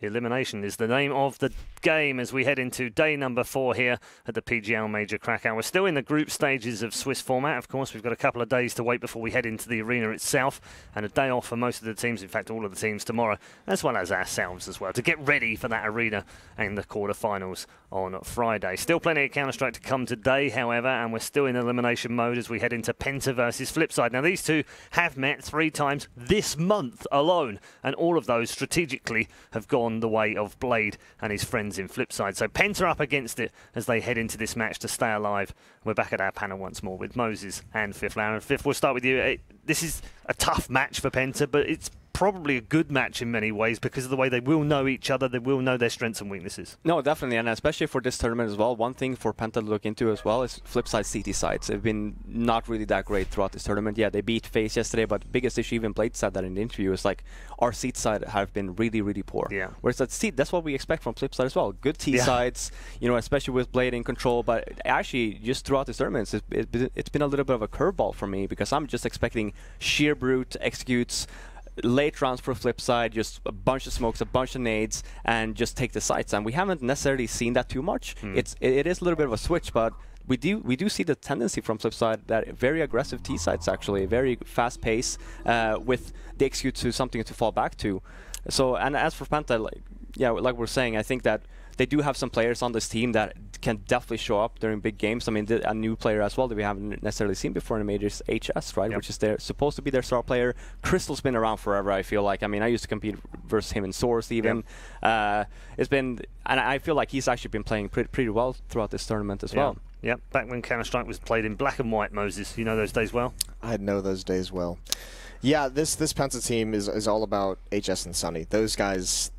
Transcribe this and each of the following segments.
Elimination is the name of the game as we head into day number 4 here at the PGL Major Krakow. We're still in the group stages of Swiss format. Of course, we've got a couple of days to wait before we head into the arena itself, and a day off for most of the teams, in fact all of the teams tomorrow, as well as ourselves as well, to get ready for that arena and the quarterfinals on Friday. Still plenty of Counter-Strike to come today, however, and we're still in elimination mode as we head into Penta versus Flipside. Now, these two have met 3 times this month alone, and all of those strategically have gone the way of Blade and his friends in Flipside. So Penta up against it as they head into this match to stay alive. We're back at our panel once more with Moses and Fifth. Lauren, Fifth, we'll start with you. This is a tough match for Penta, but it's probably a good match in many ways because of the way they will know each other, they will know their strengths and weaknesses. No, definitely, and especially for this tournament as well. One thing for Penta to look into as well is Flipside CT sides. They've been not really that great throughout this tournament. Yeah, they beat FaZe yesterday, but the biggest issue, even Blade said that in the interview, is like our seat side have been really, really poor. Yeah. Whereas that's what we expect from Flipside as well. Good T sides, you know, especially with Blade in control. But actually, just throughout this tournament, it's been a little bit of a curveball for me because I'm just expecting sheer brute executes. Late rounds for Flipside, just a bunch of smokes, a bunch of nades, and just take the sights. And we haven't necessarily seen that too much. It is a little bit of a switch, but we do see the tendency from Flipside that very aggressive T sides, actually, very fast pace with the execute to something to fall back to. So, and as for Penta, like we're saying, I think that they do have some players on this team that can definitely show up during big games. I mean, a new player as well that we haven't necessarily seen before in the majors, HS, right? Yep. Which is supposed to be their star player. Crystal's been around forever, I feel like. I mean, I used to compete versus him in Source even. Yep. It's been, and I feel like he's actually been playing pretty well throughout this tournament as well. Yep, back when Counter-Strike was played in black and white, Moses. You know those days well? I know those days well. Yeah, this Penta team is all about HS and Sunny. Those guys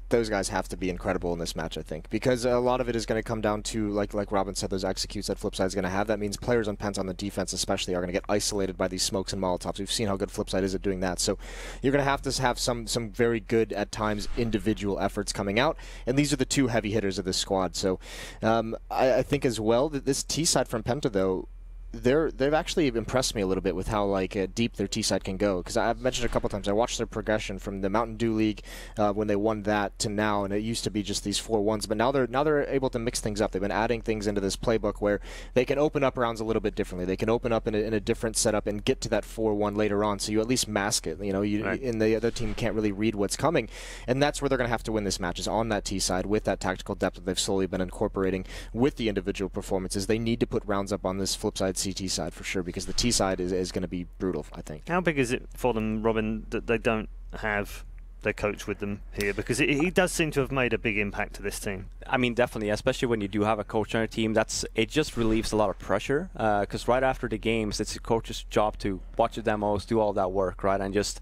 have to be incredible in this match, I think, because a lot of it is going to come down to, like Robin said, those executes that Flipside is going to have. That means players on Penta on the defense especially are going to get isolated by these smokes and Molotovs. We've seen how good Flipside is at doing that. So you're going to have some very good, at times, individual efforts coming out, and these are the 2 heavy hitters of this squad. So I think as well that this T-side from Penta, though, they've actually impressed me a little bit with how deep their T-side can go, because I've mentioned a couple times I watched their progression from the Mountain Dew League when they won that to now, and it used to be just these 4-1s, but now they're able to mix things up. They've been adding things into this playbook where they can open up rounds a little bit differently. They can open up in a different setup and get to that 4-1 later on, so you at least mask it. You know, and the other team can't really read what's coming, and that's where they're going to have to win this match, is on that T-side with that tactical depth that they've slowly been incorporating with the individual performances. They need to put rounds up on this Flipside CT side for sure, because the T side is going to be brutal, I think. How big is it for them, Robin, that they don't have their coach with them here? Because he does seem to have made a big impact to this team. I mean, definitely, especially when you do have a coach on your team. It just relieves a lot of pressure, because right after the games, it's the coach's job to watch the demos, do all that work, right, and just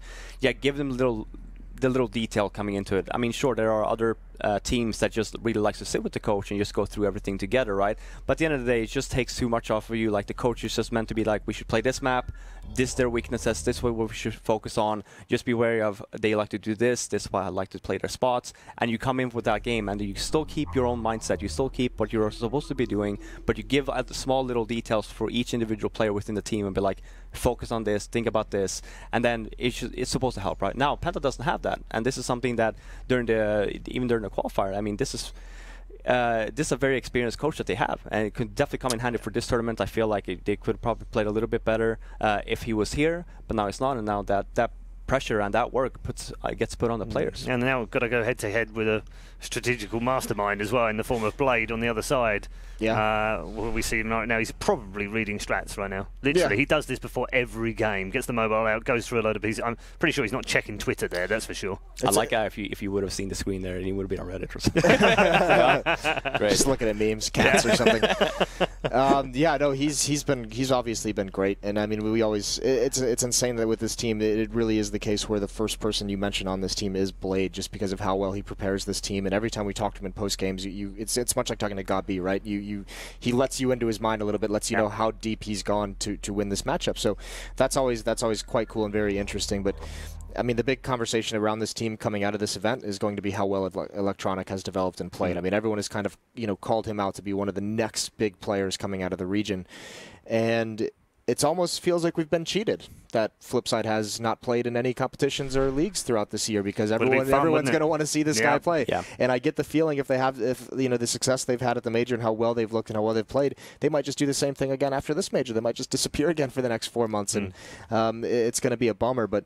give them the little detail coming into it. I mean, sure, there are other teams that just really likes to sit with the coach and just go through everything together, right? But at the end of the day, it just takes too much off of you. Like, the coach is just meant to be like, we should play this map, this their weaknesses, this way what we should focus on. Just be wary of they like to do this is why I like to play their spots. And you come in with that game and you still keep your own mindset, you still keep what you're supposed to be doing, but you give the small little details for each individual player within the team and be like, focus on this, think about this, and then it's supposed to help, right? Now, Penta doesn't have that, and this is something that even during the qualifier, I mean, this is a very experienced coach that they have, and it could definitely come in handy for this tournament. I feel like they could have probably played a little bit better if he was here, but now it's not, and now that pressure and that work gets put on the players. And now we've got to go head-to-head with a strategical mastermind as well in the form of Blade on the other side. Yeah. What we see him right now, he's probably reading strats right now. Literally, he does this before every game. Gets the mobile out, goes through a load of pieces. I'm pretty sure he's not checking Twitter there, that's for sure. I like if you would have seen the screen there and he would have been on Reddit or something. Just looking at memes, cats or something. No, he's obviously been great, and I mean, we always it's insane that with this team it really is the case where the first person you mention on this team is Blade, just because of how well he prepares this team. And every time we talk to him in post games, it's much like talking to God B, right? He lets you into his mind a little bit, lets you know how deep he's gone to win this matchup. So that's always quite cool and very interesting. But I mean, the big conversation around this team coming out of this event is going to be how well Electronic has developed and played. I mean, everyone has kind of called him out to be one of the next big players coming out of the region, and it almost feels like we've been cheated that Flipside has not played in any competitions or leagues throughout this year, because everyone's going to want to see this guy play. Yeah. And I get the feeling if the success they've had at the major and how well they've looked and how well they've played, they might just do the same thing again after this major. They might just disappear again for the next 4 months, and it's going to be a bummer. But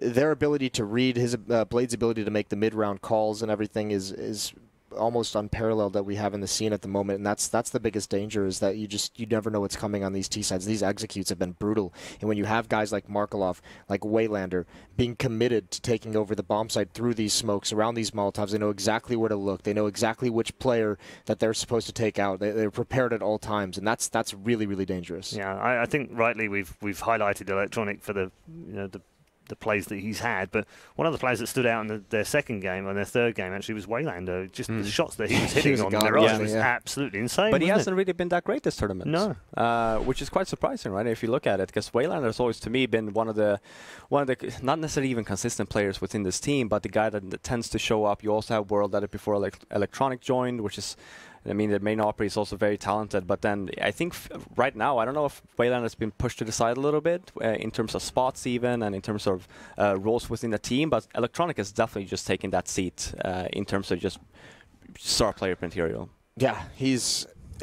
their ability to read his Blade's ability to make the mid-round calls and everything is almost unparalleled that we have in the scene at the moment, and that's the biggest danger, is that you never know what's coming on these T sides. These executes have been brutal, and when you have guys like Markelov, like Waylander, being committed to taking over the bomb site through these smokes, around these Molotovs, they know exactly where to look. They know exactly which player that they're supposed to take out. They're prepared at all times, and that's really, really dangerous. Yeah, I think rightly we've highlighted Electronic for the plays that he's had, but one of the players that stood out in their second game, or their third game actually, was Waylander. Just the shots that he was hitting on Mirage was absolutely insane. But he hasn't really been that great this tournament. No, which is quite surprising, right? If you look at it, because Waylander has always, to me, been one of the not necessarily even consistent players within this team, but the guy that tends to show up. You also have World that before Electronic joined, which is, I mean, the main operator is also very talented, but then I think right now, I don't know if Wayland has been pushed to the side a little bit in terms of spots even, and in terms of roles within the team, but Electronic has definitely just taken that seat in terms of just star player material. Yeah,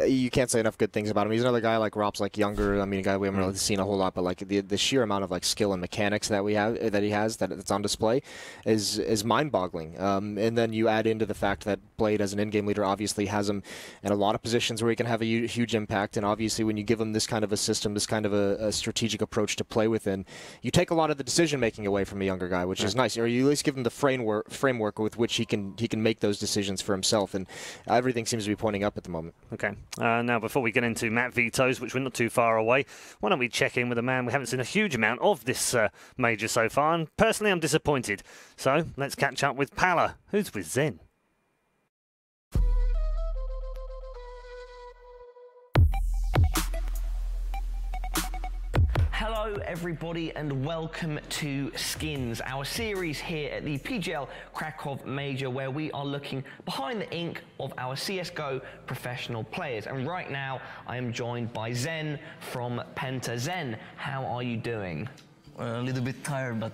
you can't say enough good things about him. He's another guy like Rob's, like younger. I mean, a guy we haven't really seen a whole lot, but like the sheer amount of like skill and mechanics that he has that's on display is mind-boggling. And then you add into the fact that Blade, as an in-game leader, obviously has him in a lot of positions where he can have a huge impact. And obviously, when you give him this kind of a system, this kind of a strategic approach to play within, you take a lot of the decision-making away from a younger guy, which is nice. Or you at least give him the framework with which he can make those decisions for himself. And everything seems to be pointing up at the moment. Okay. Now, before we get into Matt Veto's, which we're not too far away, why don't we check in with a man we haven't seen a huge amount of this major so far, and personally I'm disappointed. So let's catch up with Pala, who's with Zen. Hello everybody and welcome to Skins, our series here at the PGL Kraków Major, where we are looking behind the ink of our CSGO professional players. And right now I am joined by Zen from Penta. Zen, how are you doing? A little bit tired, but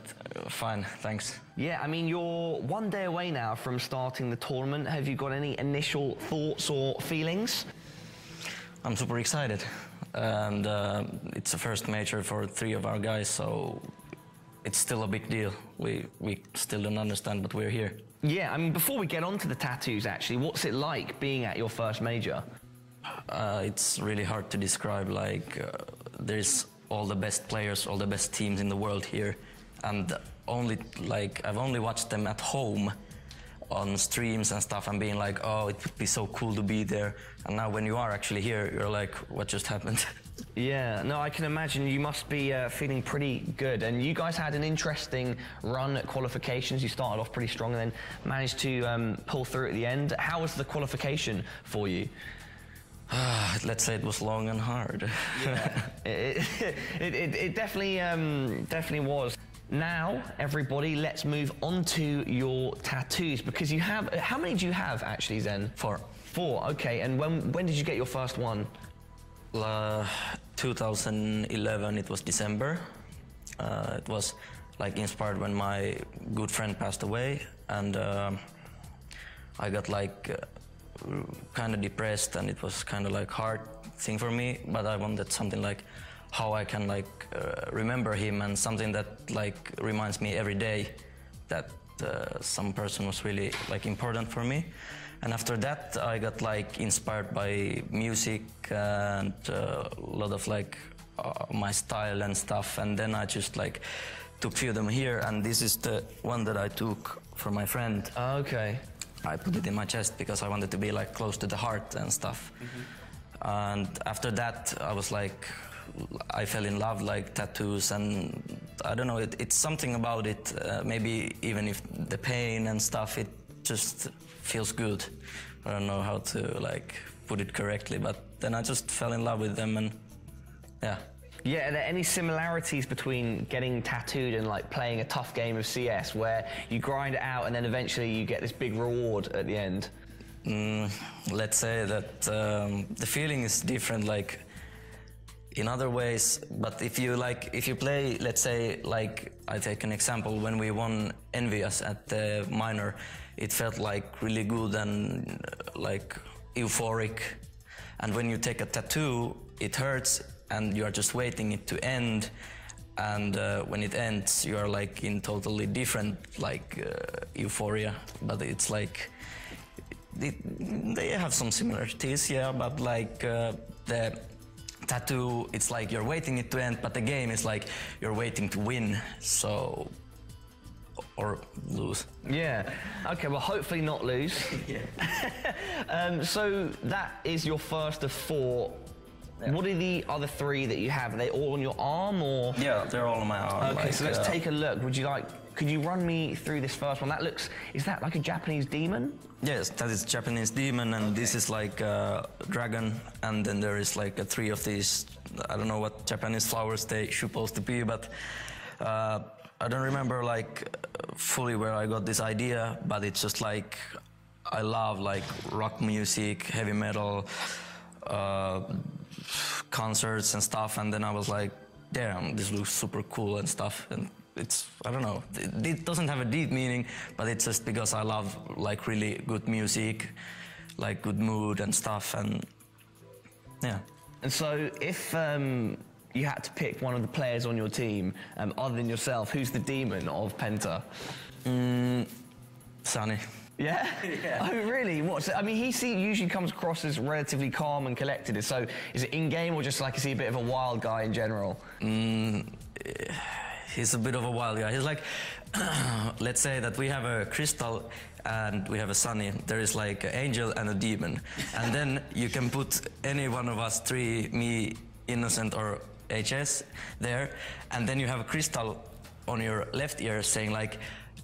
fine, thanks. Yeah, I mean, you're 1 day away now from starting the tournament. Have you got any initial thoughts or feelings? I'm super excited. And it's the first major for 3 of our guys, so it's still a big deal. We still don't understand, but we're here. Yeah, I mean, before we get on to the tattoos, actually, what's it like being at your first major? It's really hard to describe. Like, there's all the best players, all the best teams in the world here, and I've only watched them at home on streams and stuff, and being like, oh, it would be so cool to be there. And now when you are actually here, you're like, what just happened? Yeah, no, I can imagine you must be feeling pretty good. And you guys had an interesting run at qualifications. You started off pretty strong and then managed to pull through at the end. How was the qualification for you? Let's say it was long and hard. Yeah, it definitely was. Now, everybody, let's move on to your tattoos, because you have, how many do you have actually, Zen? 4. 4, okay, and when did you get your first one? 2011, it was December. It was like inspired when my good friend passed away, and I got like kind of depressed, and it was kind of like hard thing for me, but I wanted something like how I can like remember him, and something that like reminds me every day that some person was really like important for me. And after that I got like inspired by music and a lot of like my style and stuff, and then I just like took few of them here, and this is the one that I took for my friend. Okay. I put it in my chest because I wanted to be like close to the heart and stuff. And after that I was like, I fell in love like tattoos, and I don't know, it's something about it, maybe even if the pain and stuff, it just feels good. I don't know how to like put it correctly, but then I just fell in love with them, and yeah. Yeah, are there any similarities between getting tattooed and like playing a tough game of CS where you grind it out and then eventually you get this big reward at the end? Let's say that the feeling is different. Like, in other ways. But if you play, let's say, like I take an example, when we won Envious at the minor, it felt like really good and like euphoric. And when you take a tattoo, it hurts and you are just waiting it to end. And when it ends, you are like in totally different like euphoria. But it's like they have some similarities, yeah. But like the tattoo, it's like you're waiting it to end, but the game is like you're waiting to win, so or lose. Yeah. Okay. Well, hopefully not lose. Yeah. So that is your first of 4. Yeah. What are the other 3 that you have? Are they all on your arm, or? Yeah, they're all on my arm. Okay, like, so let's take a look. Could you run me through this first one? Is that like a Japanese demon? Yes, that is Japanese demon, and this is like a dragon, and then there is like 3 of these. I don't know what Japanese flowers they supposed to be, but I don't remember like fully where I got this idea, but it's just like I love like rock music, heavy metal, concerts and stuff, and then I was like, damn, this looks super cool and stuff. And it's, I don't know, it doesn't have a deep meaning, but it's just because I love like really good music, like good mood and stuff, and yeah. And so if you had to pick one of the players on your team, other than yourself, who's the demon of Penta? Sunny. Yeah? Yeah. Oh, really? What? So, I mean, usually comes across as relatively calm and collected. So, is it in-game or just like, is he a bit of a wild guy in general? He's a bit of a wild guy. He's like, let's say that we have a crystal and we have a Sunny. There is like an angel and a demon. And then you can put any one of us 3, me, Innocent, or HS there. And then you have a crystal on your left ear saying like,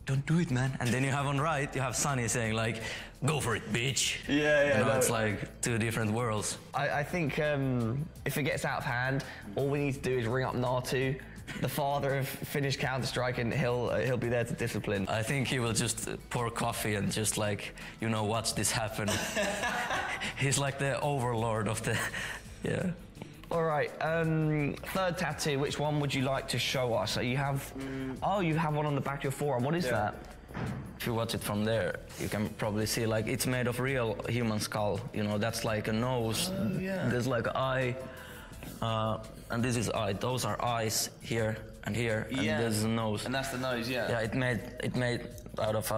don't do it, man. And then you have on right, you have Sunny saying like, go for it, bitch. Yeah. You know, it's like 2 different worlds. I think if it gets out of hand, all we need to do is ring up Natu, the father of Finnish Counter-Strike, and he'll be there to discipline. I think he will just pour coffee and just like, you know, watch this happen. He's like the overlord of the, yeah. All right, 3rd tattoo, which one would you like to show us? So you have, oh, you have one on the back of your forearm. What is that? If you watch it from there, you can probably see like it's made of real human skull. You know, that's like a nose. Oh, yeah. There's like an eye, and this is eye. Those are eyes here and here, and there's a nose. And that's the nose, yeah. Yeah, it made out of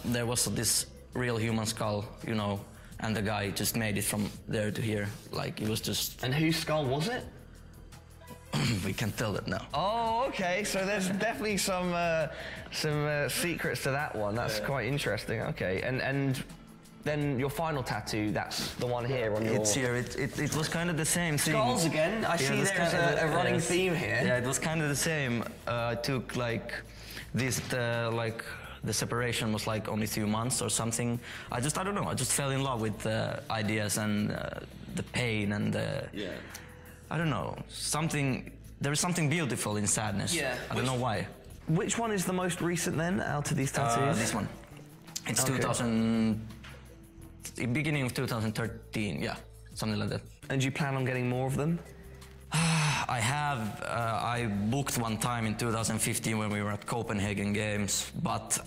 there was this real human skull, you know. And the guy just made it from there to here, like it was just. And whose skull was it? We can't tell that now. Oh, okay. So there's definitely some secrets to that one. That's quite interesting. Okay, and then your final tattoo, that's the one here on your. It's here. It was kind of the same thing. Skulls again. I see there's a running theme here. Yeah, it was kind of the same. I took like this like. The separation was like only 2 months or something. I don't know. I just fell in love with the ideas and the pain and the. Yeah. I don't know. There is something beautiful in sadness. Yeah. I don't know why. Which one is the most recent then, out of these tattoos? This one. It's beginning of 2013. Yeah, something like that. And do you plan on getting more of them? I have. I booked one time in 2015 when we were at Copenhagen Games, but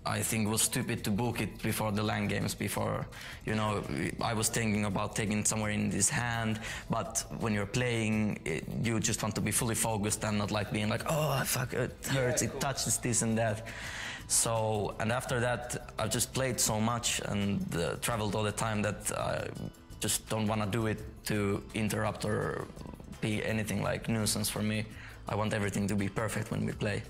I think it was stupid to book it before the LAN games. Before, you know, I was thinking about taking it somewhere in this hand, but when you're playing, you just want to be fully focused and not like being like, oh fuck, it hurts, it touches this and that. So, and after that, I've just played so much and traveled all the time that I just don't want to do it to interrupt or be anything like nuisance for me. I want everything to be perfect when we play.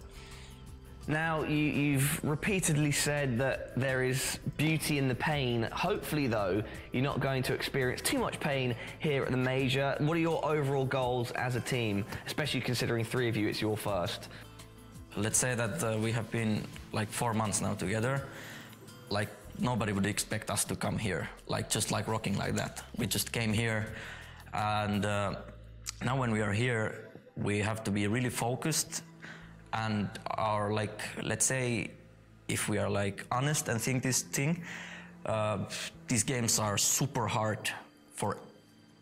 Now, you've repeatedly said that there is beauty in the pain. Hopefully, though, you're not going to experience too much pain here at the Major. What are your overall goals as a team, especially considering 3 of you, it's your first? Let's say that we have been like 4 months now together. Like, nobody would expect us to come here, like just like rocking like that. We just came here, and now when we are here, we have to be really focused. And our, like, let's say, if we are like honest and think this thing, these games are super hard for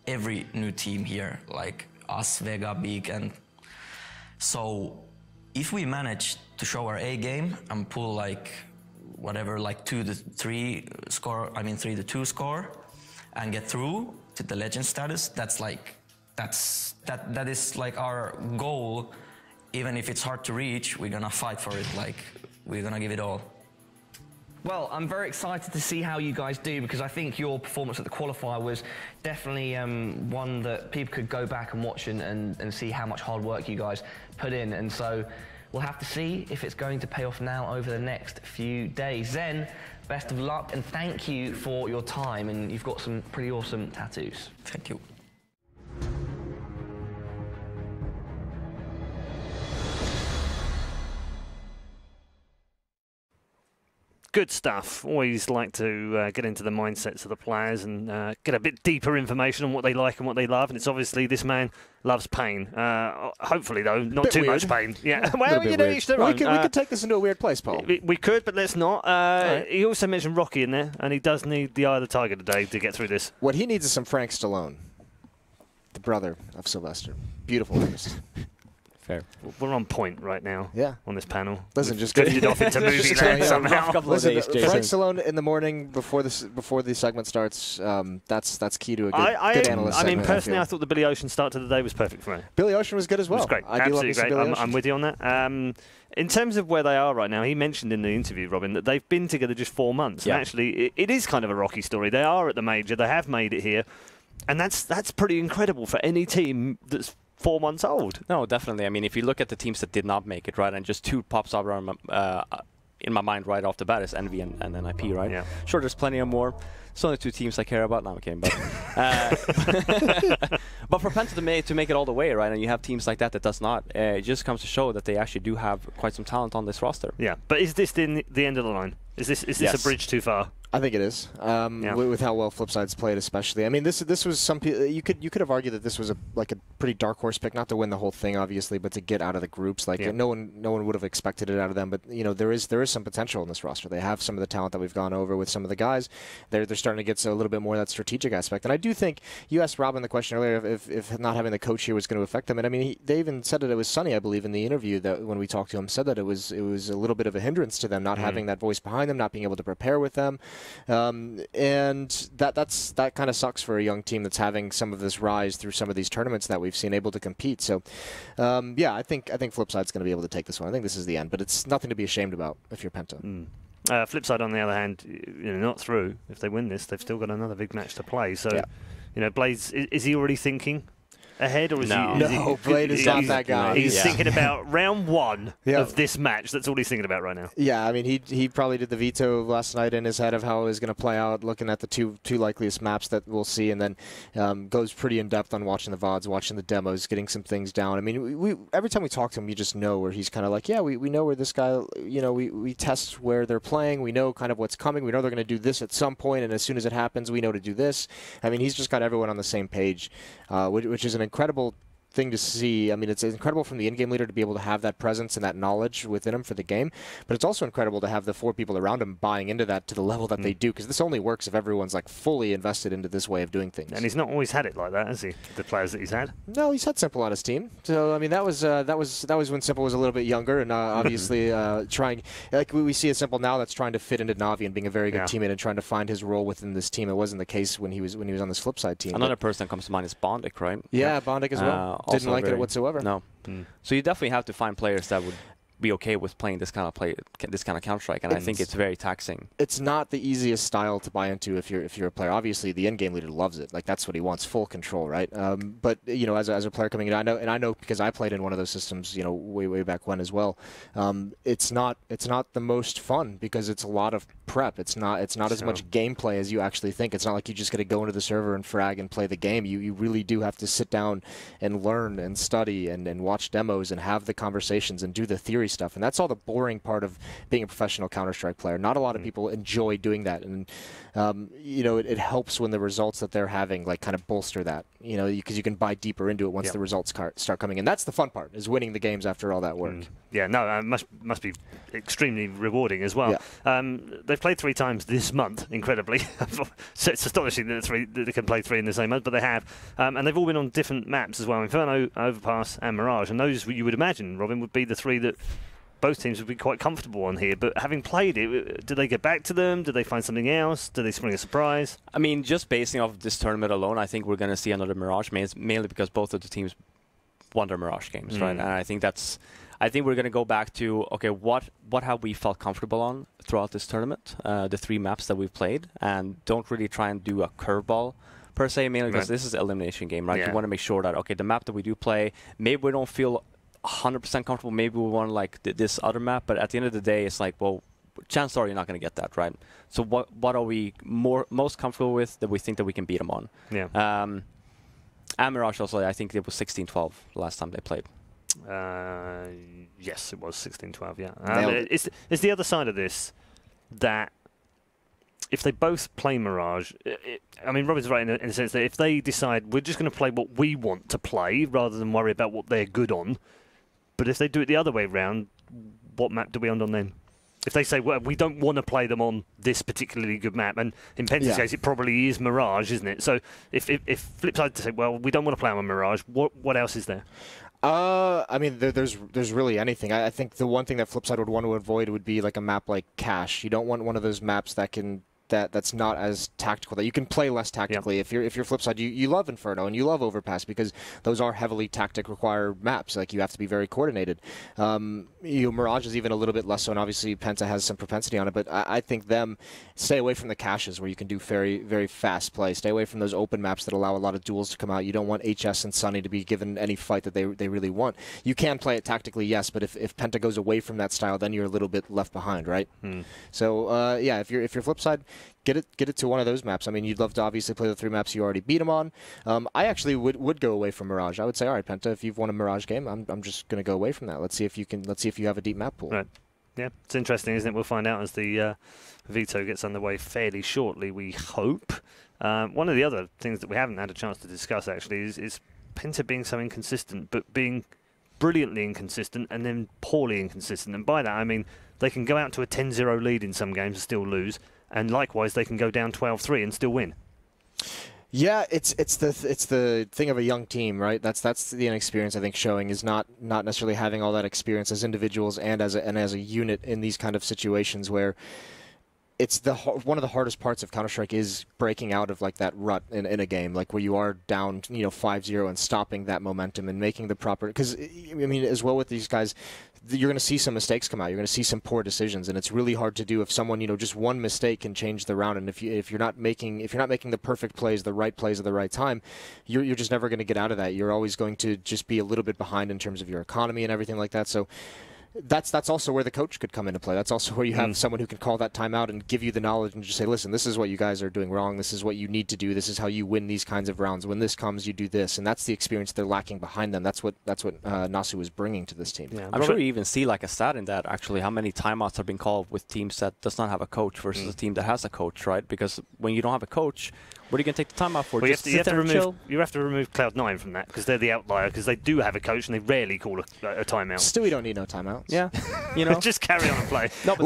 every new team here. Like, us, Vega, Beak, and so if we manage to show our A game and pull like whatever, like 2-3 score, I mean 3-2 score, and get through to the legend status, that's like that is like our goal. Even if it's hard to reach, we're gonna fight for it. Like we're gonna give it all. Well, I'm very excited to see how you guys do, because I think your performance at the qualifier was definitely one that people could go back and watch and see how much hard work you guys put in. And so we'll have to see if it's going to pay off now over the next few days. Zen, best of luck, and thank you for your time. And you've got some pretty awesome tattoos. Thank you. Good stuff. Always like to get into the mindsets of the players and get a bit deeper information on what they like and what they love. And it's obviously this man loves pain. Hopefully, though, not too much pain. Yeah. Well, you know, each their own. We could take this into a weird place, Paul. We could, but let's not. Right. He also mentioned Rocky in there, and he does need the eye of the tiger today to get through this. What he needs is some Frank Stallone, the brother of Sylvester. Beautiful artist. Fair. We're on point right now. Yeah. On this panel. Listen, just drifted off into movie land somehow. Listen, Frank Stallone in the morning before the segment starts. That's key to a good analyst. I mean, personally, I thought the Billy Ocean start to the day was perfect for me. Billy Ocean was good as well. It was great. Absolutely great. I'm with you on that. In terms of where they are right now, he mentioned in the interview, Robin, that they've been together just 4 months. Yeah. And actually, it is kind of a rocky story. They are at the major. They have made it here. And that's pretty incredible for any team that's 4 months old. No, definitely. I mean, if you look at the teams that did not make it, right, and just two pops up in my mind right off the bat is Envy and NIP, right? Yeah. Sure, there's plenty of more. It's only 2 teams I care about. No, I'm kidding. But, but for Penta to make it all the way, right, and you have teams like that does not, it just comes to show that they actually do have quite some talent on this roster. Yeah, but is this the end of the line? Is this Yes. a bridge too far? I think it is. With how well Flipside's played, especially. I mean, this was some people. You could have argued that this was a pretty dark horse pick, not to win the whole thing, obviously, but to get out of the groups. No one would have expected it out of them. But you know, there is some potential in this roster. They have some of the talent that we've gone over with some of the guys. They're starting to get a little bit more of that strategic aspect. And I do think you asked Robin the question earlier if not having the coach here was going to affect them. And I mean, they even said that it was Sonny, I believe, in the interview that when we talked to him, said that it was a little bit of a hindrance to them not having that voice behind them, not being able to prepare with them. And that kind of sucks for a young team that's having some of this rise through some of these tournaments that we've seen able to compete. So, yeah, I think Flipside's going to be able to take this one. I think this is the end, but it's nothing to be ashamed about if you're Penta. Flipside, on the other hand, not through. If they win this, they've still got another big match to play. So, Blades, is he already thinking ahead, or is no, Blade is not that guy. He's thinking about round 1 of this match. That's all he's thinking about right now. Yeah, I mean, he probably did the veto last night in his head of how it was going to play out, looking at the two likeliest maps that we'll see, and then goes pretty in depth on watching the VODs, watching the demos, getting some things down. I mean, we every time we talk to him, you just know where he's kind of like, we know where this guy, we test where they're playing, we know kind of what's coming, we know they're going to do this at some point, and as soon as it happens, we know to do this. I mean, he's just got everyone on the same page, which is an incredible thing to see. I mean, it's incredible from the in-game leader to be able to have that presence and that knowledge within him for the game, but it's also incredible to have the 4 people around him buying into that to the level that they do, because this only works if everyone's like fully invested into this way of doing things. And he's not always had it like that, has he? The players that he's had. No, he's had Simple on his team. So I mean, that was when Simple was a little bit younger, and obviously trying, like we see a Simple now that's trying to fit into Navi and being a very good teammate and trying to find his role within this team. It wasn't the case when he was on this Flipside team. Another person that comes to mind is Bondic, right? Yeah, Bondic as well. Didn't like it whatsoever. No. So you definitely have to find players that would be okay with playing this kind of Counter-Strike, and I think it's very taxing. It's not the easiest style to buy into if you're a player. Obviously, the in-game leader loves it. Like, that's what he wants, full control, right? But as a player coming in, I know because I played in one of those systems, way back when as well. It's not the most fun because it's a lot of prep. It's not as much gameplay as you actually think. It's not like you just got to go into the server and frag and play the game. You really do have to sit down and learn and study and watch demos and have the conversations and do the theory stuff, and that's all the boring part of being a professional Counter-Strike player. Not a lot of people enjoy doing that, and it helps when the results that they're having like kind of bolster that, because you can buy deeper into it once the results start coming in. That's the fun part, is winning the games after all that work. Yeah, no, must be extremely rewarding as well. Yeah. They've played 3 times this month, incredibly. So it's astonishing that they can play 3 in the same month, but they have. And they've all been on different maps as well, Inferno, Overpass and Mirage. And those, you would imagine, Robin, would be the 3 that both teams would be quite comfortable on here. But having played it, do they get back to them? Do they find something else? Do they spring a surprise? I mean, just basing off this tournament alone, I think we're going to see another Mirage, mainly because both of the teams won their Mirage games, right? And I think we're going to go back to, okay, what have we felt comfortable on throughout this tournament, the 3 maps that we've played, and don't really try and do a curveball per se, mainly because this is an elimination game, right? Yeah. You want to make sure that, okay, the map that we do play, maybe we don't feel 100% comfortable, maybe we want like this other map, but at the end of the day, it's like, well, chances are you're not going to get that, right? So what are we most comfortable with that we think that we can beat them on? Yeah. And Mirage also, I think it was 16-12 last time they played. Yes, it was 16-12, yeah. It's the other side of this that if they both play Mirage, I mean, Robin's right in the sense that if they decide we're just going to play what we want to play rather than worry about what they're good on, but if they do it the other way around, what map do we end on then? If they say, well, we don't want to play them on this particularly good map, and in Penta's case, it probably is Mirage, isn't it? So if Flipside to say, well, we don't want to play on Mirage, what else is there? I mean, there's really anything. I think the one thing that Flipside would want to avoid would be like a map like Cache. You don't want one of those maps that's not as tactical, that you can play less tactically. Yep. If you're Flipside, you love Inferno and you love Overpass because those are heavily tactic required maps. Like, you have to be very coordinated. Mirage is even a little bit less so, and obviously Penta has some propensity on it, but I think stay away from the caches where you can do very, very fast play. Stay away from those open maps that allow a lot of duels to come out. You don't want HS and Sunny to be given any fight that they really want. You can play it tactically, yes, but if Penta goes away from that style, then you're a little bit left behind, right? So if you're Flipside, get it to one of those maps. I mean, you'd love to obviously play the 3 maps you already beat them on. I actually would go away from Mirage. I would say, all right, Penta, if you've won a Mirage game, I'm just going to go away from that. Let's see if you have a deep map pool. Right. Yeah, it's interesting, isn't it? We'll find out as the veto gets underway fairly shortly, we hope. One of the other things that we haven't had a chance to discuss, actually, is Penta being so inconsistent, but being brilliantly inconsistent and then poorly inconsistent. And by that, I mean they can go out to a 10-0 lead in some games and still lose, and likewise they can go down 12-3 and still win. Yeah, it's the thing of a young team, right? That's the inexperience, I think, showing, is not necessarily having all that experience as individuals and as a unit in these kind of situations where it's one of the hardest parts of Counter-Strike is breaking out of like that rut in a game, like where you are down 5-0 and stopping that momentum and making the proper, because I mean, as well with these guys, you're going to see some mistakes come out. You're going to see some poor decisions, and it's really hard to do if someone, just one mistake can change the round. And if you're not making the perfect plays, the right plays at the right time, you're just never going to get out of that. You're always going to just be a little bit behind in terms of your economy and everything like that. So that's also where the coach could come into play. That's also where you have someone who can call that timeout and give you the knowledge and just say, listen, this is what you guys are doing wrong. This is what you need to do. This is how you win these kinds of rounds. When this comes, you do this. And that's the experience they're lacking behind them. That's what Nasu is bringing to this team. Yeah, I'm sure you even see like a stat in that, actually, how many timeouts have been called with teams that does not have a coach versus a team that has a coach, right? Because when you don't have a coach, what are you going to take the timeout for? Well, you have to remove Cloud9 from that, because they're the outlier, because they do have a coach and they rarely call a timeout. Still, we don't need no timeouts. Yeah. Just carry on and play. No, but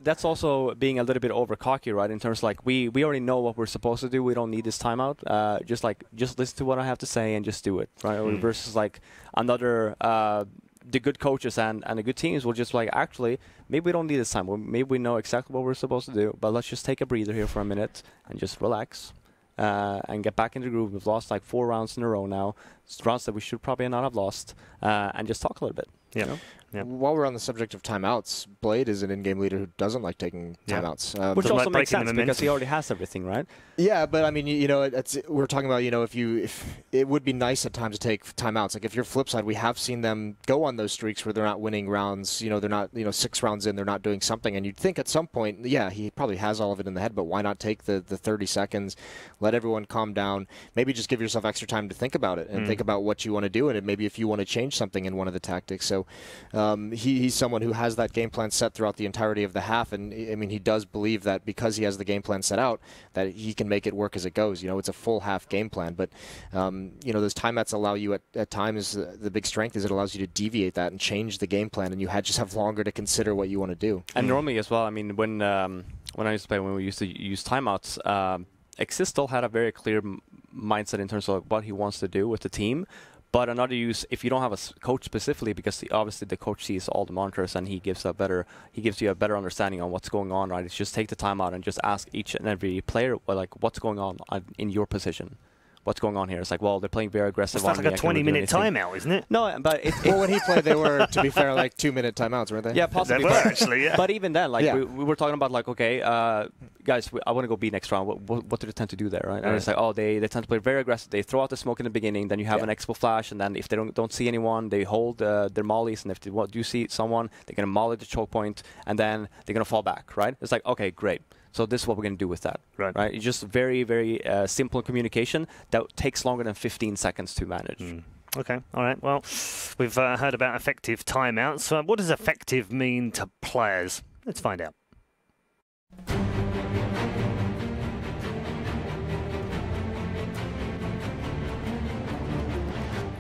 that's also being a little bit over cocky, right? In terms like we already know what we're supposed to do. We don't need this timeout. Just listen to what I have to say and just do it, right? Versus like another the good coaches and the good teams will just like, actually, maybe we don't need this time. Maybe we know exactly what we're supposed to do, but let's just take a breather here for a minute and just relax. And get back into the groove. We've lost like 4 rounds in a row now. It's rounds that we should probably not have lost. And just talk a little bit. Yeah. Yeah. While we're on the subject of timeouts, Blade is an in-game leader who doesn't like taking timeouts. Which also makes sense because he already has everything, right? Yeah, but I mean, we're talking about, if it would be nice at times to take timeouts. Like if you're Flipside, we have seen them go on those streaks where they're not winning rounds. They're not, 6 rounds in, they're not doing something. And you'd think at some point, yeah, he probably has all of it in the head, but why not take the 30 seconds, let everyone calm down, maybe just give yourself extra time to think about it and think about what you want to do, and maybe if you want to change something in one of the tactics. So he's someone who has that game plan set throughout the entirety of the half, and I mean, he does believe that because he has the game plan set out, that he can make it work as it goes. You know, it's a full half game plan, but you know, those timeouts allow you at times, the big strength is it allows you to deviate that and change the game plan, and you just have longer to consider what you want to do. And normally as well, I mean, when I used to play, when we used to use timeouts, Exist still had a very clear mindset in terms of what he wants to do with the team. But another use, if you don't have a coach specifically, because obviously the coach sees all the monitors and he gives you a better understanding on what's going on, right? It's just take the time out and just ask each and every player, well, like, what's going on in your position? What's going on here? It's like, well, they're playing very aggressive. It's like a 20-minute timeout, isn't it? No, but well, when he played, they were, to be fair, like 2-minute timeouts, weren't they? Yeah, possibly. They were, actually, yeah. But even then, like, we were talking about, like, okay, guys, I want to go B next round. What do they tend to do there, right? And it's like, oh, they tend to play very aggressive. They throw out the smoke in the beginning. Then you have an expo flash, and then if they don't see anyone, they hold their mollies. And if they do see someone, they're gonna molly the choke point, and then they're gonna fall back, right? It's like, okay, great. So this is what we're going to do with that, right? It's just very, very simple communication that takes longer than 15 seconds to manage. Okay, all right. Well, we've heard about effective timeouts. What does effective mean to players? Let's find out.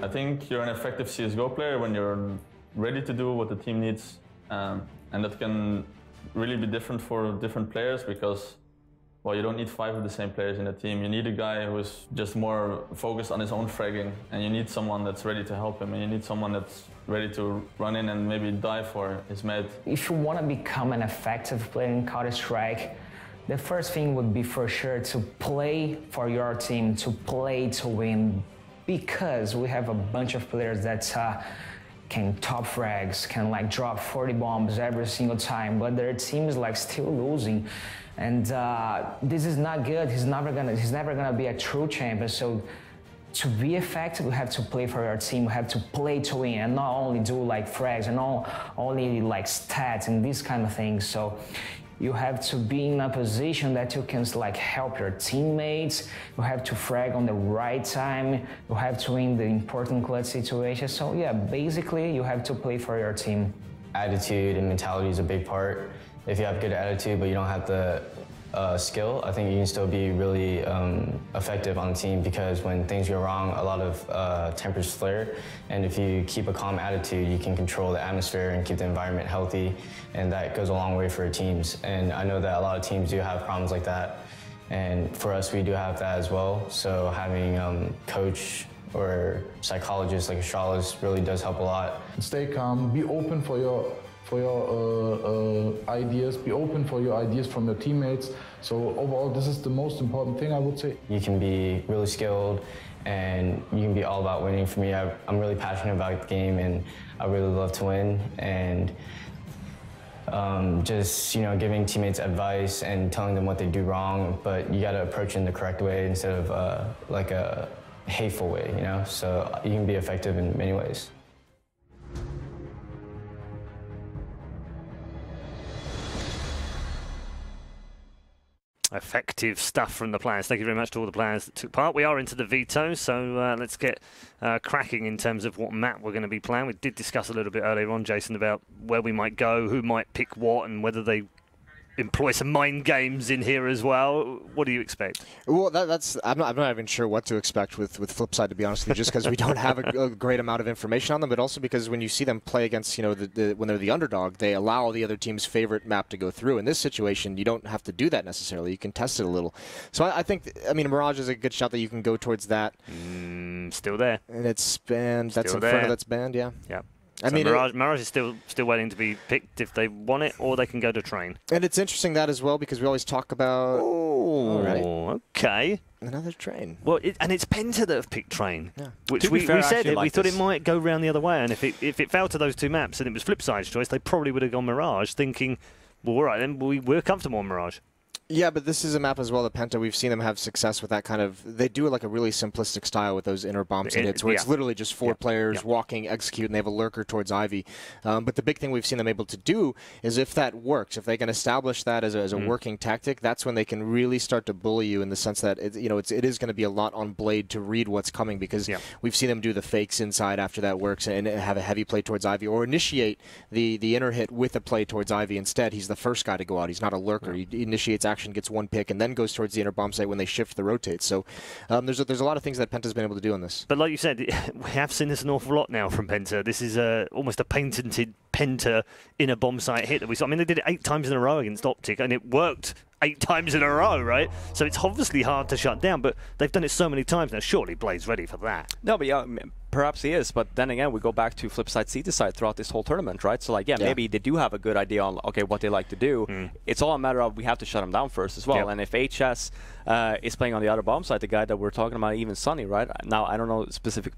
I think you're an effective CSGO player when you're ready to do what the team needs, and that can really be different for different players because, well, you don't need 5 of the same players in the team. You need a guy who's just more focused on his own fragging, and you need someone that's ready to help him, and you need someone that's ready to run in and maybe die for his med. If you want to become an effective player in Counter-Strike, the first thing would be for sure to play for your team, to play to win, because we have a bunch of players that can top frags, can like drop 40 bombs every single time, but their team is like still losing, and this is not good. He's never gonna be a true champion. So to be effective, we have to play for your team. We have to play to win, and not only do like frags and not only like stats and these kind of things. So you have to be in a position that you can like help your teammates. You have to frag on the right time. You have to win the important clutch situations. So yeah, basically you have to play for your team. Attitude and mentality is a big part. If you have good attitude but you don't have the skill, I think you can still be really effective on the team, because when things go wrong, a lot of tempers flare, and if you keep a calm attitude, you can control the atmosphere and keep the environment healthy, and that goes a long way for teams. And I know that a lot of teams do have problems like that, and for us, we do have that as well. So having coach or psychologist like Astralis really does help a lot. Stay calm, be open for your ideas, be open for your ideas from your teammates. So overall, this is the most important thing, I would say. You can be really skilled and you can be all about winning. For me, I'm really passionate about the game and I really love to win. And just, you know, giving teammates advice and telling them what they do wrong, but you got to approach it in the correct way instead of like a hateful way, you know? So you can be effective in many ways. Effective stuff from the players. Thank you very much to all the players that took part. We are into the veto, so let's get cracking in terms of what map we're going to be playing. We did discuss a little bit earlier on, Jason, about where we might go, who might pick what, and whether they employ some mind games in here as well. What do you expect? Well, I'm not even sure what to expect with Flipside, to be honest with you, just because we don't have a great amount of information on them, but also because when you see them play against, you know, when they're the underdog, they allow the other team's favorite map to go through. In this situation, you don't have to do that necessarily. You can test it a little. So I think, I mean, Mirage is a good shot that you can go towards that. Still there. And it's banned. That's in front of that's banned, yeah. Yeah. I mean, Mirage is still waiting to be picked if they want it, or they can go to train. And it's interesting that as well, because we always talk about... Oh, right. Okay. Another train. Well, and it's Penta that have picked train, yeah. Which we said we thought it might go round the other way, and if it fell to those two maps and it was Flipside's choice, they probably would have gone Mirage, thinking, well, all right, then we're comfortable on Mirage. Yeah, but this is a map as well, the Penta. We've seen them have success with that kind of... They do like a really simplistic style with those inner bomb hits, where it's literally just 4 players walking, execute, and they have a lurker towards Ivy. But the big thing we've seen them able to do is if that works, if they can establish that as a working tactic, that's when they can really start to bully you in the sense that it is going to be a lot on Blade to read what's coming, because we've seen them do the fakes inside after that works and have a heavy play towards Ivy, or initiate the inner hit with a play towards Ivy instead. He's the first guy to go out. He's not a lurker. He initiates action, gets 1 pick, and then goes towards the inner bomb site when they shift the rotate. So there's a lot of things that Penta's been able to do on this. But like you said, we have seen this an awful lot now from Penta. This is almost a patented Penta inner bomb site hit that we saw. I mean, they did it 8 times in a row against Optic, and it worked 8 times in a row, right? So it's obviously hard to shut down, but they've done it so many times now. Surely Blade's ready for that. No, but yeah, perhaps he is. But then again, we go back to Flipsid3 decide throughout this whole tournament, right? So like, maybe they do have a good idea on what they like to do. It's all a matter of we have to shut them down first as well. And if HS is playing on the other bomb side, the guy that we're talking about, even Sunny, right? Now I don't know specific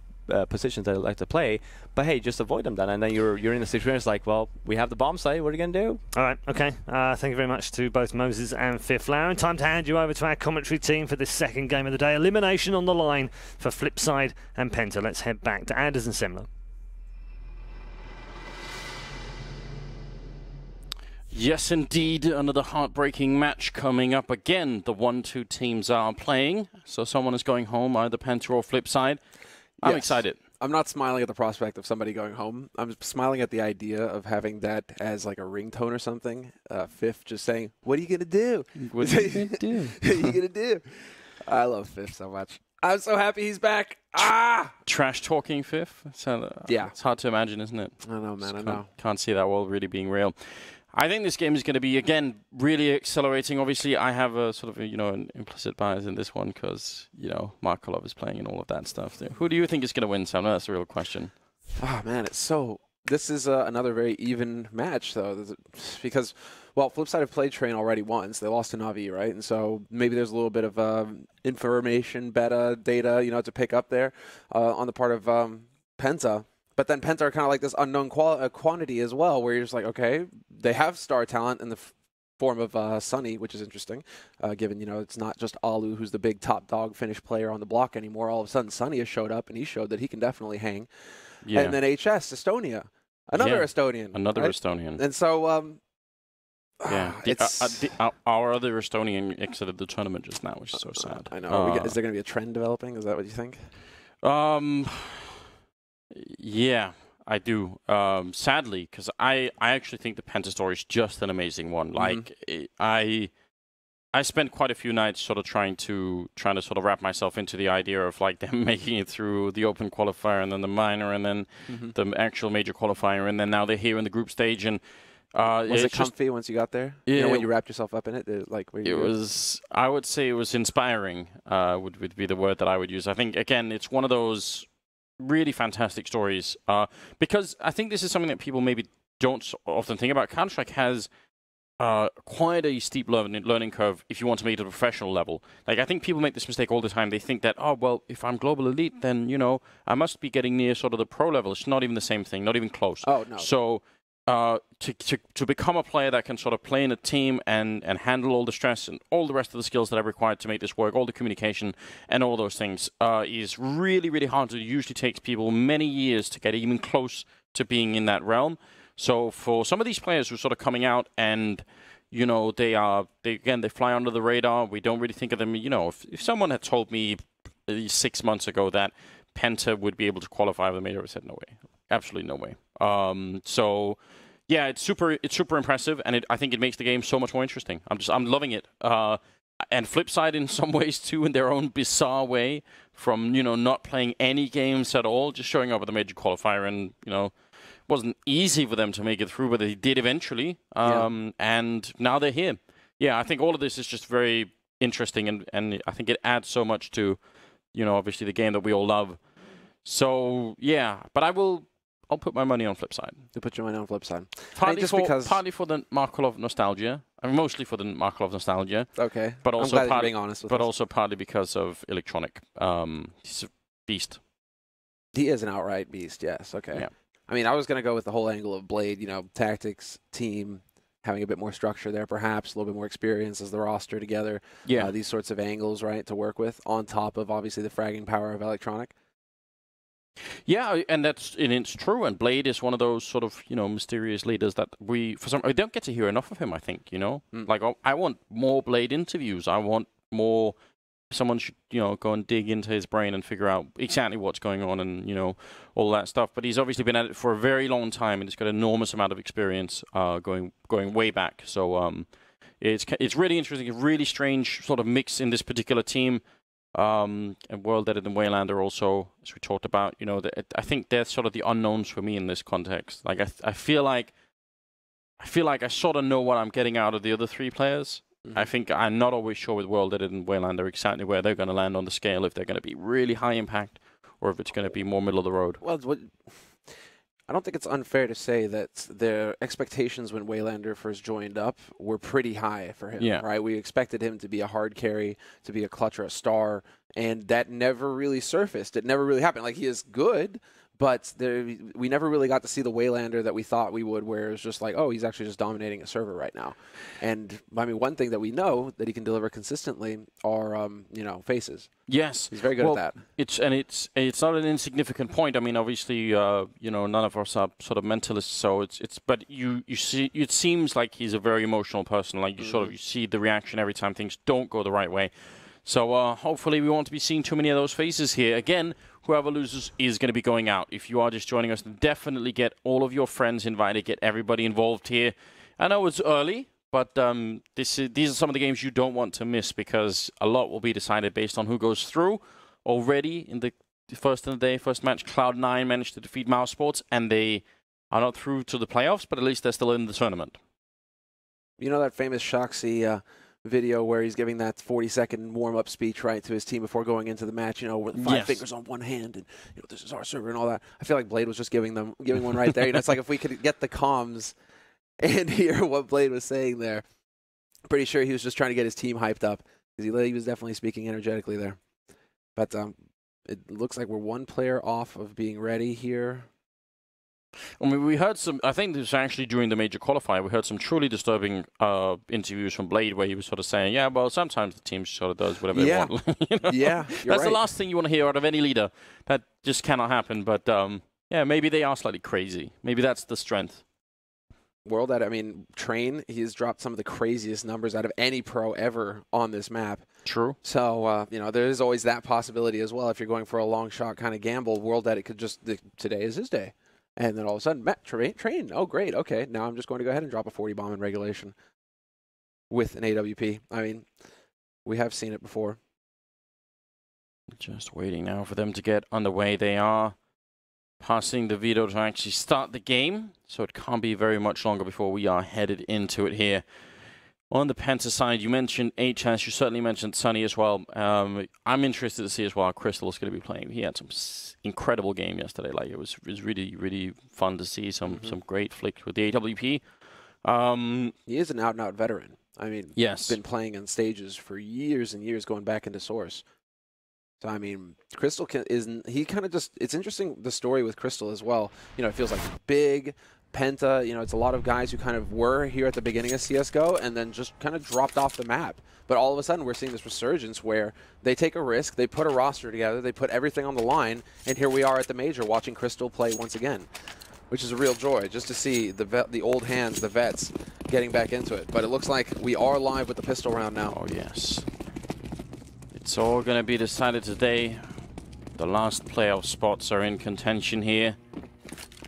positions that I like to play, but hey, just avoid them then, and then you're in a situation it's like, well, we have the bomb site, what are you going to do? All right, okay. Thank you very much to both Moses and Fifth Lauren. Time to hand you over to our commentary team for this second game of the day. Elimination on the line for Flipside and Penta. Let's head back to Anders and Semler. Yes, indeed, another heartbreaking match coming up again. The 1-2 teams are playing, so someone is going home, either Penta or Flipside. I'm excited. I'm not smiling at the prospect of somebody going home. I'm smiling at the idea of having that as like a ringtone or something. Fifth just saying, "What are you gonna do? What are you gonna do? What are you gonna do?" I love Fifth so much. I'm so happy he's back. Trash talking Fifth. It's hard to imagine, isn't it? I know, man. I know. Can't see that world really being real. I think this game is going to be, again, really accelerating. Obviously, I have a sort of, an implicit bias in this one because, Markolov is playing and all of that stuff. Who do you think is going to win, Sam? That's the real question. Oh, man, this is another very even match, though, because, well, Flipside have played Train already once. They lost to Navi, right? And so maybe there's a little bit of information, data, to pick up there on the part of Penta. But then Penta are kind of like this unknown quantity as well, where you're just like, okay, they have star talent in the form of Sunny, which is interesting, given, it's not just Alu who's the big top dog Finnish player on the block anymore. All of a sudden, Sunny has showed up, and he showed that he can definitely hang. Yeah. And then HS, Estonia, another Estonian. Another right? Estonian. And so, our other Estonian exited the tournament just now, which is so sad. I know. Is there going to be a trend developing? Is that what you think? Yeah, I do. Sadly, because I actually think the Penta story is just an amazing one. Like, I spent quite a few nights sort of trying to sort of wrap myself into the idea of like them making it through the open qualifier and then the minor and then the actual major qualifier, and then now they're here in the group stage. And was it comfy once you got there? Yeah, when you wrapped yourself up in it, I would say it was inspiring. Would be the word that I would use. I think again, it's one of those really fantastic stories, because I think this is something that people maybe don't often think about. Counter-Strike has quite a steep learning curve if you want to make it to a professional level. Like, I think people make this mistake all the time. They think that, oh, well, if I'm global elite, then, I must be getting near sort of the pro level. It's not even the same thing, not even close. Oh, no. So to become a player that can sort of play in a team and handle all the stress and all the rest of the skills that are required to make this work, all the communication and all those things, is really, really hard. It usually takes people many years to get even close to being in that realm. So for some of these players who are sort of coming out and, they fly under the radar, we don't really think of them, if someone had told me 6 months ago that Penta would be able to qualify for the major, I would have said no way. Absolutely no way. So yeah, it's super impressive, and I think it makes the game so much more interesting. I'm loving it. And Flipside in some ways too, in their own bizarre way, from not playing any games at all, just showing up at the major qualifier, and it wasn't easy for them to make it through, but they did eventually. And now they're here. Yeah, I think all of this is just very interesting, and I think it adds so much to obviously the game that we all love. So yeah, but I'll put my money on Flipside. You put your money on Flipside. Partly for the Markolov nostalgia. I mean, mostly for the Markolov nostalgia. Okay. But also I'm glad you're being honest with us. also partly because of Electronic. He's a beast. He is an outright beast, yes. Okay. Yeah. I mean, I was going to go with the whole angle of Blade, tactics, team, having a bit more structure there, perhaps a little bit more experience as the roster together. Yeah. These sorts of angles, right, to work with, on top of obviously the fragging power of Electronic. Yeah, and it's true. And Blade is one of those sort of mysterious leaders that we don't get to hear enough of him. I think like I want more Blade interviews. I want more. Someone should go and dig into his brain and figure out exactly what's going on and all that stuff. But he's obviously been at it for a very long time and he's got an enormous amount of experience going way back. So it's really interesting. A really strange sort of mix in this particular team. And World Edit and Waylander also, as we talked about, I think they're sort of the unknowns for me in this context. Like I feel like I sort of know what I'm getting out of the other three players. Mm-hmm. I think I'm not always sure with World Edit and Waylander exactly where they're going to land on the scale, if they're going to be really high impact or if it's going to be more middle of the road. Well, I don't think it's unfair to say that their expectations when Waylander first joined up were pretty high for him, right? We expected him to be a hard carry, to be a clutch or a star, and that never really surfaced. It never really happened. Like, he is good, but we never really got to see the Waylander that we thought we would, where it was just like, oh, he's actually just dominating a server right now. And, I mean, one thing that we know that he can deliver consistently are, faces. Yes. He's very good at that. It's not an insignificant point. I mean, obviously, none of us are sort of mentalists, so but you see, it seems like he's a very emotional person. Like, you see the reaction every time things don't go the right way. So hopefully we won't be seeing too many of those faces here. Again, whoever loses is going to be going out. If you are just joining us, definitely get all of your friends invited, get everybody involved here. I know it's early, but these are some of the games you don't want to miss because a lot will be decided based on who goes through. Already in the first match, Cloud9 managed to defeat Mouse Sports, and they are not through to the playoffs, but at least they're still in the tournament. You know that famous Shoxy video where he's giving that 40-second warm-up speech, right, to his team before going into the match, with 5 fingers on one hand, and this is our server and all that. I feel like Blade was just giving one right there. It's like if we could get the comms and hear what Blade was saying there. I'm pretty sure he was just trying to get his team hyped up because he was definitely speaking energetically there. But it looks like we're one player off of being ready here. I mean, we heard some, I think this was actually during the major qualifier, we heard some truly disturbing interviews from Blade where he was sort of saying, yeah, well, sometimes the team sort of does whatever they want. Yeah, that's the last thing you want to hear out of any leader. That just cannot happen. But, maybe they are slightly crazy. Maybe that's the strength. Train, he has dropped some of the craziest numbers out of any pro ever on this map. True. So, there is always that possibility as well. If you're going for a long shot kind of gamble, World Edit could just, today is his day. And then all of a sudden, Train, oh, great, okay. Now I'm just going to go ahead and drop a 40 bomb in regulation with an AWP. I mean, we have seen it before. Just waiting now for them to get underway. They are passing the veto to actually start the game, so it can't be very much longer before we are headed into it here. On the Penta side, you mentioned HS, you certainly mentioned Sunny as well. I'm interested to see as well how Crystal is going to be playing. He had some incredible game yesterday. Like, it was really, really fun to see some great flicks with the AWP. He is an out-and-out veteran. I mean, yes. Been playing on stages for years and years, going back into Source. So, I mean, Crystal it's interesting, the story with Crystal as well. It feels like big. Penta, it's a lot of guys who kind of were here at the beginning of CSGO and then just kind of dropped off the map. But all of a sudden, we're seeing this resurgence where they take a risk, they put a roster together, they put everything on the line, and here we are at the Major watching Crystal play once again, which is a real joy just to see the old hands, the vets, getting back into it. But it looks like we are live with the pistol round now. Oh, yes. It's all going to be decided today. The last playoff spots are in contention here.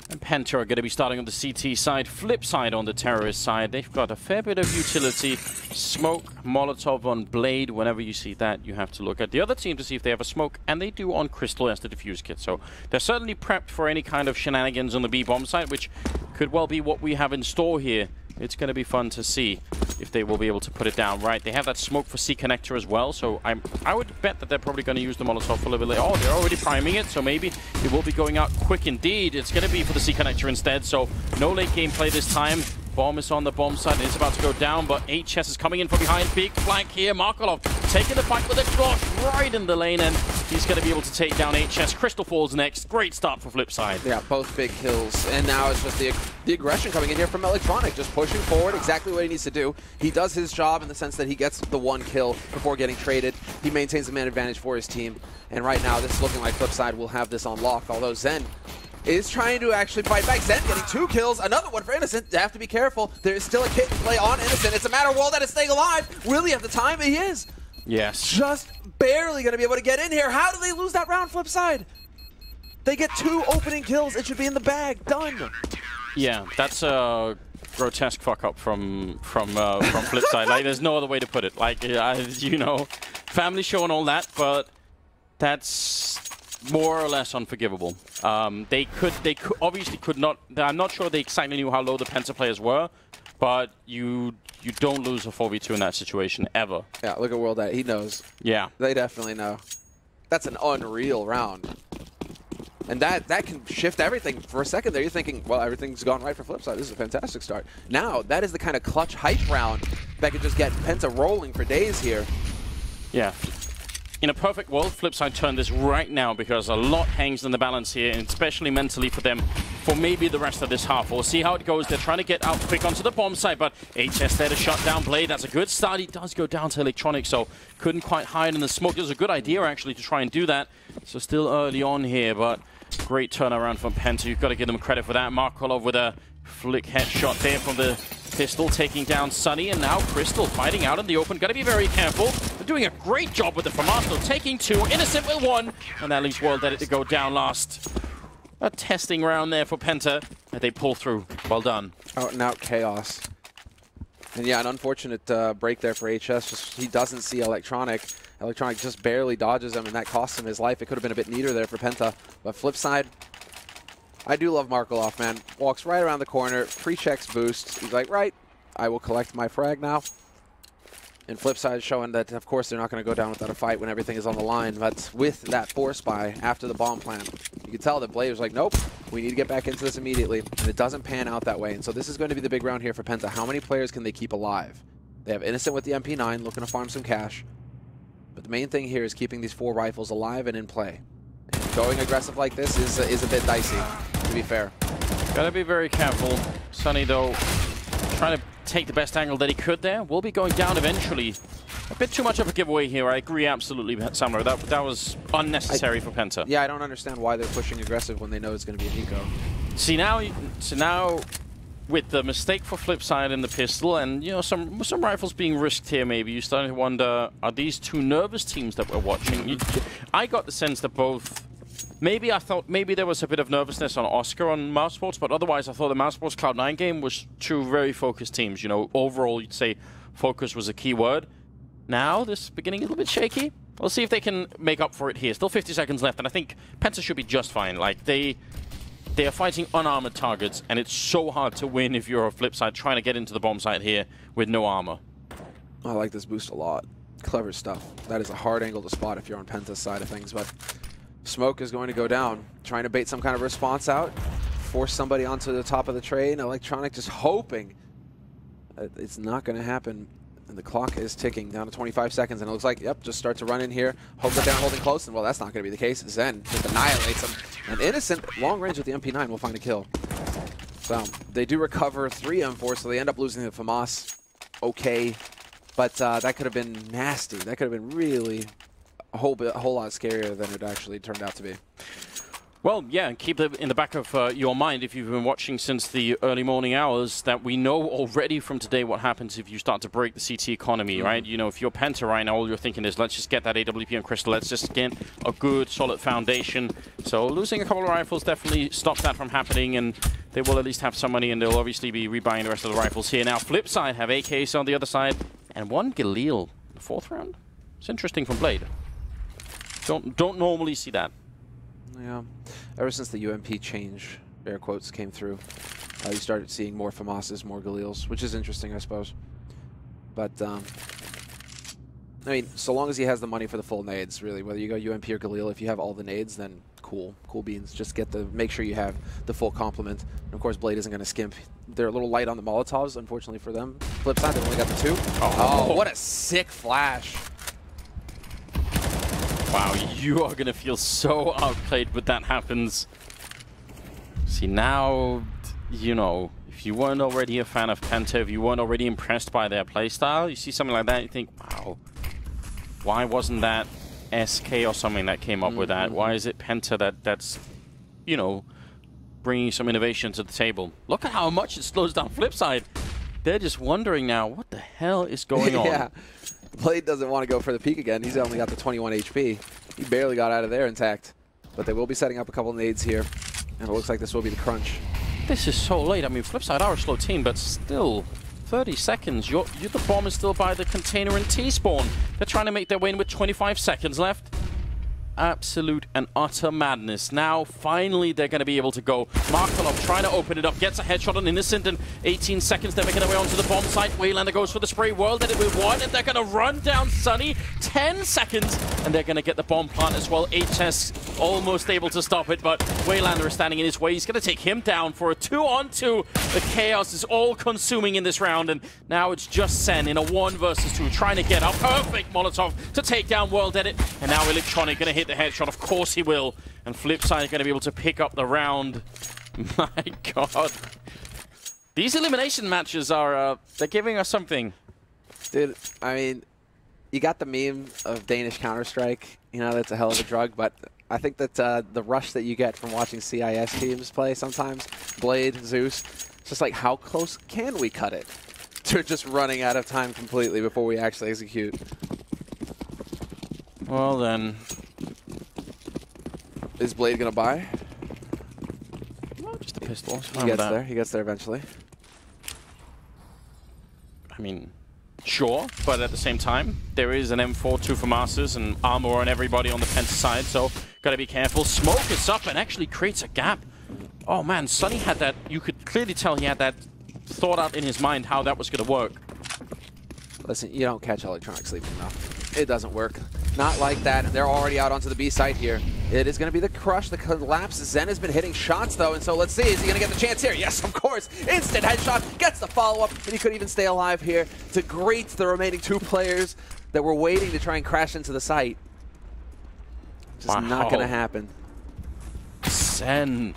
And Penta are going to be starting on the CT side, Flipside on the terrorist side. They've got a fair bit of utility. Smoke, Molotov on Blade. Whenever you see that, you have to look at the other team to see if they have a smoke, and they do on Crystal as the defuse kit. So they're certainly prepped for any kind of shenanigans on the B-bomb side, which could well be what we have in store here. It's going to be fun to see if they will be able to put it down right. They have that smoke for C connector as well, so I would bet that they're probably going to use the Molotov for a little bit later. Oh, they're already priming it, so maybe it will be going out quick indeed. It's going to be for the C connector instead, so no late game play this time. Bomb is on the bomb side, and it's about to go down, but HS is coming in from behind. Big flank here. Markolov taking the fight with a cross right in the lane, and he's going to be able to take down HS. Crystal falls next. Great start for Flipside. Yeah, both big kills. And now it's just the aggression coming in here from Electronic, just pushing forward exactly what he needs to do. He does his job in the sense that he gets the one kill before getting traded. He maintains the man advantage for his team. And right now, this is looking like Flipside will have this on lock, although Zen is trying to actually fight back. Zen getting 2 kills, another one for Innocent. They have to be careful. There is still a kit in play on Innocent. It's a matter of World that is staying alive. Will he have the time? He is. Yes. Just barely going to be able to get in here. How do they lose that round, Flipside? They get 2 opening kills. It should be in the bag. Done. Yeah, that's a grotesque fuck up from Flipside. Like, there's no other way to put it. Like, you know, family show and all that, but that's more or less unforgivable. They obviously could not. I'm not sure they exactly knew how low the Penta players were, but you don't lose a 4v2 in that situation ever. Yeah, look at World that. He knows. Yeah, they definitely know. That's an unreal round. And that can shift everything. For a second there, you're thinking, well, everything's gone right for Flipside. This is a fantastic start. Now, that is the kind of clutch hype round that could just get Penta rolling for days here. Yeah. In a perfect world, Flipside turn this right now because a lot hangs in the balance here, and especially mentally for them for maybe the rest of this half. We'll see how it goes. They're trying to get out quick onto the bomb side, but HS there to shut down Blade. That's a good start. He does go down to Electronic, so couldn't quite hide in the smoke. It was a good idea, actually, to try and do that. So still early on here, but great turnaround from Penta. You've got to give them credit for that. Markolov with a flick headshot there from the pistol, taking down Sunny, and now Crystal fighting out in the open. Got to be very careful. They're doing a great job with the FAMAS, taking 2, Innocent with 1, and that leaves World Edit to go down last. A testing round there for Penta, and they pull through. Well done. Out and out chaos. And yeah, an unfortunate break there for HS. Just, he doesn't see Electronic. Electronic just barely dodges him, and that costs him his life. It could have been a bit neater there for Penta. But Flipside, I do love Markolov, man. Walks right around the corner, pre-checks boost. He's like, right, I will collect my frag now. And Flipside showing that, of course, they're not going to go down without a fight when everything is on the line. But with that force buy after the bomb plant, you can tell that Blade was like, nope, we need to get back into this immediately. And it doesn't pan out that way. And so this is going to be the big round here for Penta. How many players can they keep alive? They have Innocent with the MP9 looking to farm some cash. But the main thing here is keeping these 4 rifles alive and in play. And going aggressive like this is a bit dicey, to be fair. Gotta be very careful. Sunny, though, trying to take the best angle that he could there. Will be going down eventually. A bit too much of a giveaway here. I agree absolutely, Samler. That was unnecessary for Penta. Yeah, I don't understand why they're pushing aggressive when they know it's going to be a Nico. See now, with the mistake for Flipside in the pistol, and you know some rifles being risked here, maybe you're starting to wonder: are these 2 nervous teams that we're watching? I got the sense that both. Maybe I thought maybe there was a bit of nervousness on Oscar on Mousesports, but otherwise I thought the Mousesports Cloud9 game was 2 very focused teams. You know, overall you'd say focus was a key word. Now this is beginning a little bit shaky. We'll see if they can make up for it here. Still 50 seconds left, and I think Penta should be just fine. Like they are fighting unarmored targets, and it's so hard to win if you're a Flipside trying to get into the bomb site here with no armor. I like this boost a lot. Clever stuff. That is a hard angle to spot if you're on Penta's side of things, but Smoke is going to go down, trying to bait some kind of response out, force somebody onto the top of the train. Electronic just hoping it's not going to happen. And the clock is ticking down to 25 seconds, and it looks like, yep, just start to run in here. Hope that they're holding close, and well, that's not going to be the case. Zen just annihilates him. And Innocent, long range with the MP9, will find a kill. So they do recover 3 M4, so they end up losing the FAMAS. Okay, but that could have been nasty. That could have been really a whole lot scarier than it actually turned out to be. Well, yeah, keep it in the back of your mind if you've been watching since the early morning hours that we know already from today what happens if you start to break the CT economy, right? You know, if you're Penta right now, all you're thinking is, let's just get that AWP and Crystal. Let's just get a good, solid foundation. So losing a couple of rifles definitely stops that from happening, and they will at least have some money, and they'll obviously be rebuying the rest of the rifles here. Now, Flipside have AKs on the other side, and 1 Galil in the 4th round. It's interesting from Blade. Don't normally see that. Yeah. Ever since the UMP change, air quotes, came through, you started seeing more FAMASs, more Galils, which is interesting, I suppose. But, I mean, so long as he has the money for the full nades, really, whether you go UMP or Galil, if you have all the nades, then cool. Cool beans. Just make sure you have the full complement. And of course, Blade isn't going to skimp they're a little light on the Molotovs, unfortunately for them. Flip side, they only got the 2. Oh, what a sick flash. Wow, you are going to feel so outplayed when that happens. See, now, you know, if you weren't already a fan of Penta, if you weren't already impressed by their playstyle, you see something like that, you think, wow, why wasn't that SK or something that came up with that? Why is it Penta that's, you know, bringing some innovation to the table? Look at how much it slows down Flipside. They're just wondering now, what the hell is going on? Yeah. Blade doesn't want to go for the peak again. He's only got the 21 HP. He barely got out of there intact. But they will be setting up a couple nades here. And it looks like this will be the crunch. This is so late. I mean, Flipside are a slow team, but still, 30 seconds. The bomb is still by the container and T-spawn. They're trying to make their way in with 25 seconds left. Absolute and utter madness. Now, finally, they're going to be able to go. Markelov trying to open it up, gets a headshot on Innocent, and 18 seconds, they're making their way onto the bomb site. Waylander goes for the spray, World Edit with 1, and they're going to run down Sunny. 10 seconds, and they're going to get the bomb plant as well. HS almost able to stop it, but Waylander is standing in his way. He's going to take him down for a 2-on-2. The chaos is all consuming in this round, and now it's just Sen in a 1 versus 2, trying to get a perfect Molotov to take down World Edit, and now Electronic going to hit the headshot. Of course he will. And Flipside is going to be able to pick up the round. My God. These elimination matches are, they're giving us something. Dude, I mean, you got the meme of Danish Counter-Strike. You know, that's a hell of a drug, but I think that the rush that you get from watching CIS teams play sometimes, Blade, Zeus, it's just like, how close can we cut it to just running out of time completely before we actually execute? Well, then. Is Blade going to buy? No, just a pistol. He gets there. He gets there eventually. I mean, sure, but at the same time, there is an M4, 2 for Masters, and armor on everybody on the Penta side, so gotta be careful. Smoke is up and actually creates a gap. Oh man, Sunny had that, you could clearly tell he had that thought out in his mind how that was gonna work. Listen, you don't catch Electronic sleeping enough. It doesn't work. Not like that. They're already out onto the B site here. It is going to be the crush, the collapse. Zen has been hitting shots, though, and so let's see. Is he going to get the chance here? Yes, of course. Instant headshot. Gets the follow-up, and he could even stay alive here to greet the remaining 2 players that were waiting to try and crash into the site. Just not going to happen. Zen.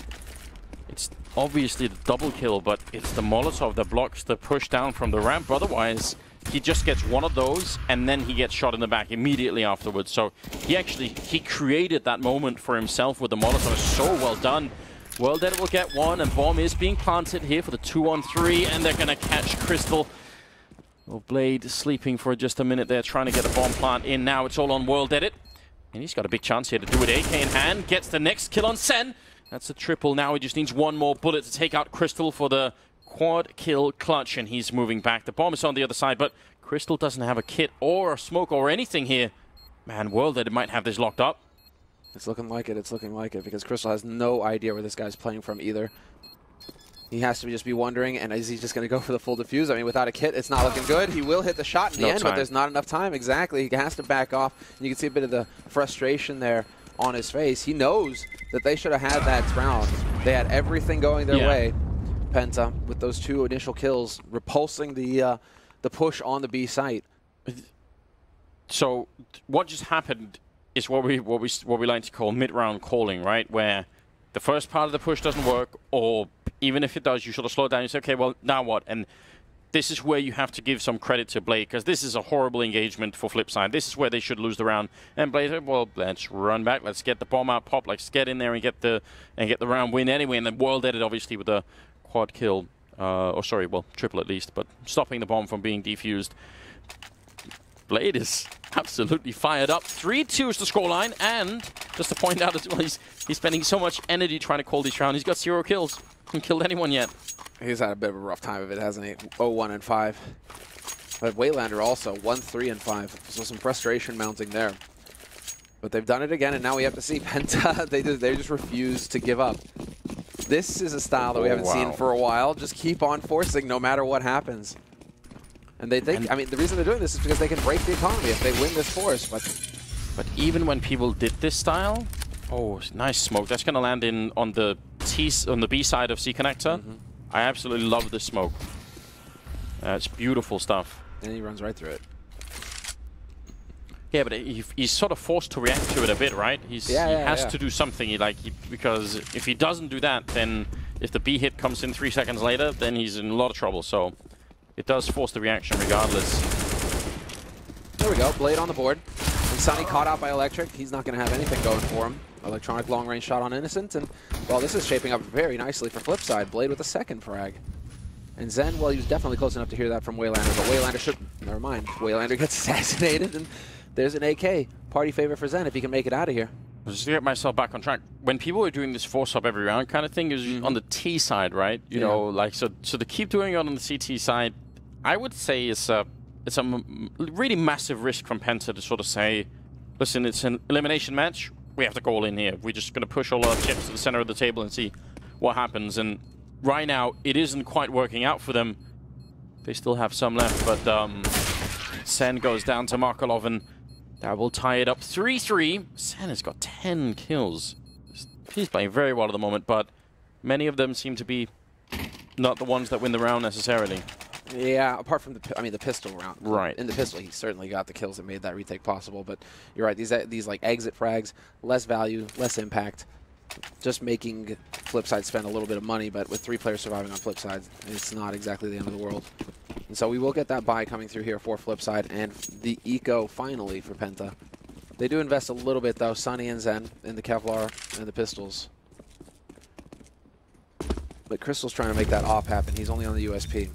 It's obviously the double kill, but it's the Molotov that blocks the push down from the ramp. Otherwise, he just gets one of those, and then he gets shot in the back immediately afterwards. So he created that moment for himself with the Molotov. So well done. World Edit will get 1, and bomb is being planted here for the 2-on-3, and they're going to catch Crystal. Well, Blade sleeping for just a minute there, trying to get the bomb plant in. Now it's all on World Edit, and he's got a big chance here to do it. AK in hand, gets the next kill on Sen. That's a triple. Now he just needs 1 more bullet to take out Crystal for the quad kill clutch, and he's moving back. The bomb is on the other side, but Crystal doesn't have a kit or a smoke or anything here. Man, World Edit might have this locked up. It's looking like it. It's looking like it, because Crystal has no idea where this guy's playing from either. He has to just be wondering, and is he just going to go for the full defuse? I mean, without a kit, it's not looking good. He will hit the shot in the end, but there's not enough time. Exactly. He has to back off. And you can see a bit of the frustration there on his face. He knows that they should have had that round. They had everything going their way. Penta with those 2 initial kills, repulsing the push on the B site. So what just happened is what we like to call mid-round calling, right? Where the first part of the push doesn't work, or even if it does, you sort of slow down. You say, okay, well, now what? And this is where you have to give some credit to Blade, because this is a horrible engagement for Flipside. This is where they should lose the round. And Blade said, well, let's run back. Let's get the bomb out, pop. Let's get in there and get the round win anyway. And then World Edit, obviously, with the quad kill, or sorry, well, triple at least, but stopping the bomb from being defused. Blade is absolutely fired up. 3-2 is the scoreline, and just to point out as well, he's spending so much energy trying to call this round. He's got 0 kills. Hasn't killed anyone yet. He's had a bit of a rough time of it, hasn't he? 0-1-5. But Waylander also 1-3-5. So some frustration mounting there. But they've done it again, and now we have to see Penta. They just refuse to give up. This is a style that we haven't seen for a while. Just keep on forcing no matter what happens. And they think, I mean, the reason they're doing this is because they can break the economy if they win this force. But even when people did this style, oh, nice smoke. That's going to land in on the B side of C connector. I absolutely love this smoke. It's beautiful stuff. And he runs right through it. Yeah, but he's sort of forced to react to it a bit, right? He has to do something. Because if he doesn't do that, then if the B hit comes in 3 seconds later, then he's in a lot of trouble. So it does force the reaction regardless. There we go. Blade on the board. And Sunny caught out by Electric. He's not going to have anything going for him. Electronic long-range shot on Innocent. And, well, this is shaping up very nicely for Flipside. Blade with a second frag. And Zen, well, he was definitely close enough to hear that from Waylander. But Waylander should... Never mind. Waylander gets assassinated. And there's an AK. Party favor for Zen if he can make it out of here. Just to get myself back on track, when people are doing this force-up every round kind of thing, is on the T side, right? You know, like, so to keep doing it on the CT side, I would say it's a really massive risk from Penta to sort of say, listen, it's an elimination match, we have to go all in here. We're just going to push all our chips to the center of the table and see what happens. And right now, it isn't quite working out for them. They still have some left, but Sen goes down to Markelov, and that will tie it up 3-3. Sen has got 10 kills. He's playing very well at the moment, but many of them seem to be not the ones that win the round necessarily. Yeah, apart from the pistol round. Right. In the pistol, he certainly got the kills that made that retake possible. But you're right, these like exit frags, less value, less impact, just making Flipside spend a little bit of money. But with 3 players surviving on Flipside, it's not exactly the end of the world. And so we will get that buy coming through here for Flipside and the eco finally for Penta. They do invest a little bit though, Sunny and Zen in the Kevlar and the pistols. But Crystal's trying to make that op happen. He's only on the USP.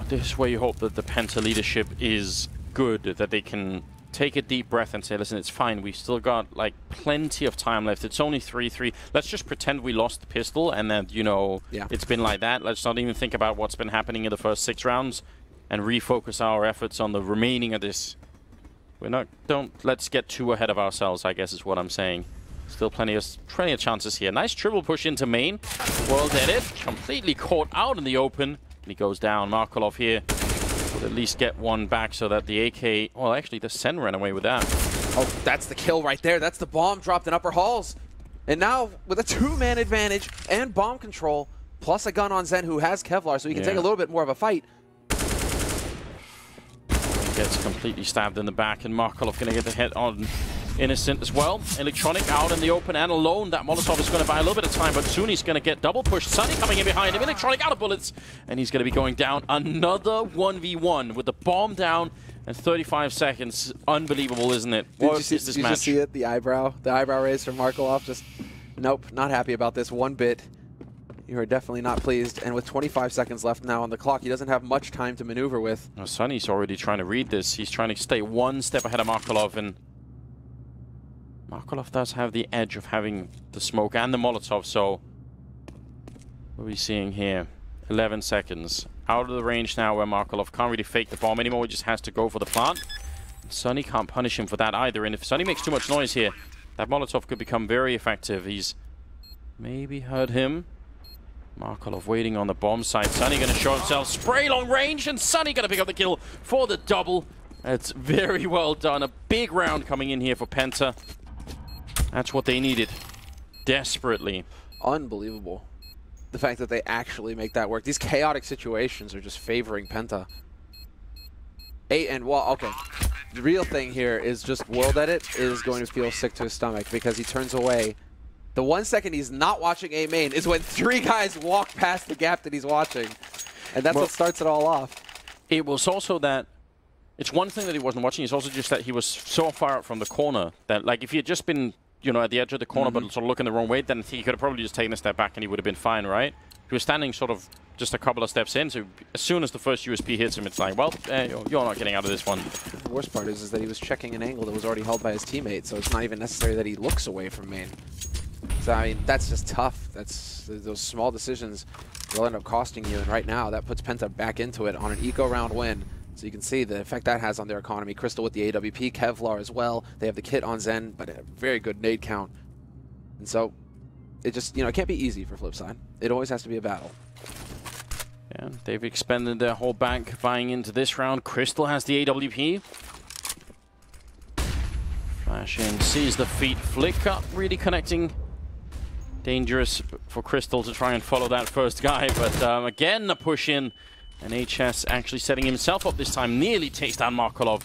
This is where you hope that the Penta leadership is good, that they can take a deep breath and say, listen, it's fine. We've still got, like, plenty of time left. It's only 3-3. Let's just pretend we lost the pistol and that, you know, it's been like that. Let's not even think about what's been happening in the first 6 rounds and refocus our efforts on the remaining of this. Let's get too ahead of ourselves, I guess is what I'm saying. Still plenty of chances here. Nice triple push into main. World edit. Completely caught out in the open. And he goes down. Markelov here will at least get one back so that the AK... Well, actually, the Sen ran away with that. Oh, that's the kill right there. That's the bomb dropped in upper halls. And now, with a 2-man advantage and bomb control, plus a gun on Zen who has Kevlar, so he can take a little bit more of a fight. Gets completely stabbed in the back, and Markelov going to get the hit on Innocent as well. Electronic out in the open and alone. That Molotov is going to buy a little bit of time, but soon he's going to get double pushed. Sunny coming in behind him. Electronic out of bullets, and he's going to be going down. Another 1v1 with the bomb down and 35 seconds. Unbelievable, isn't it? What is this match? Did you see it? The eyebrow raise from Markelov. Just, nope, not happy about this one bit. You are definitely not pleased. And with 25 seconds left now on the clock, he doesn't have much time to maneuver with. Now, Sunny's already trying to read this. He's trying to stay one step ahead of Markelov, and Markelov does have the edge of having the smoke and the Molotov, so what are we seeing here? 11 seconds. Out of the range now where Markelov can't really fake the bomb anymore. He just has to go for the plant. Sunny can't punish him for that either, and if Sunny makes too much noise here, that Molotov could become very effective. He's maybe heard him. Markelov waiting on the bomb side. Sunny going to show himself. Spray long range, and Sunny going to pick up the kill for the double. It's very well done. A big round coming in here for Penta. That's what they needed. Desperately. Unbelievable. The fact that they actually make that work. These chaotic situations are just favoring Penta. Well, okay. The real thing here is just World Edit is going to feel sick to his stomach because he turns away. The 1 second he's not watching A main is when 3 guys walk past the gap that he's watching. And that's what starts it all off. It was also that it's one thing that he wasn't watching. It's also just that he was so far out from the corner that, like, if he had just been, you know, at the edge of the corner but sort of looking the wrong way, then he could have probably just taken a step back and he would have been fine, right? He was standing sort of just a couple of steps in, so as soon as the first USP hits him, it's like, well, you're not getting out of this one. The worst part is that he was checking an angle that was already held by his teammate, so it's not even necessary that he looks away from main. So, I mean, that's just tough. Those small decisions will end up costing you, and right now, that puts Penta back into it on an eco round win. So you can see the effect that has on their economy. Crystal with the AWP, Kevlar as well. They have the kit on Zen, but a very good nade count. And so it just, you know, it can't be easy for Flipside. It always has to be a battle. Yeah, they've expended their whole bank buying into this round. Crystal has the AWP. Flash in, sees the feet flick up, really connecting Dangerous for Crystal to try and follow that first guy, but again, a push in. And HS actually setting himself up this time, nearly takes down Markolov.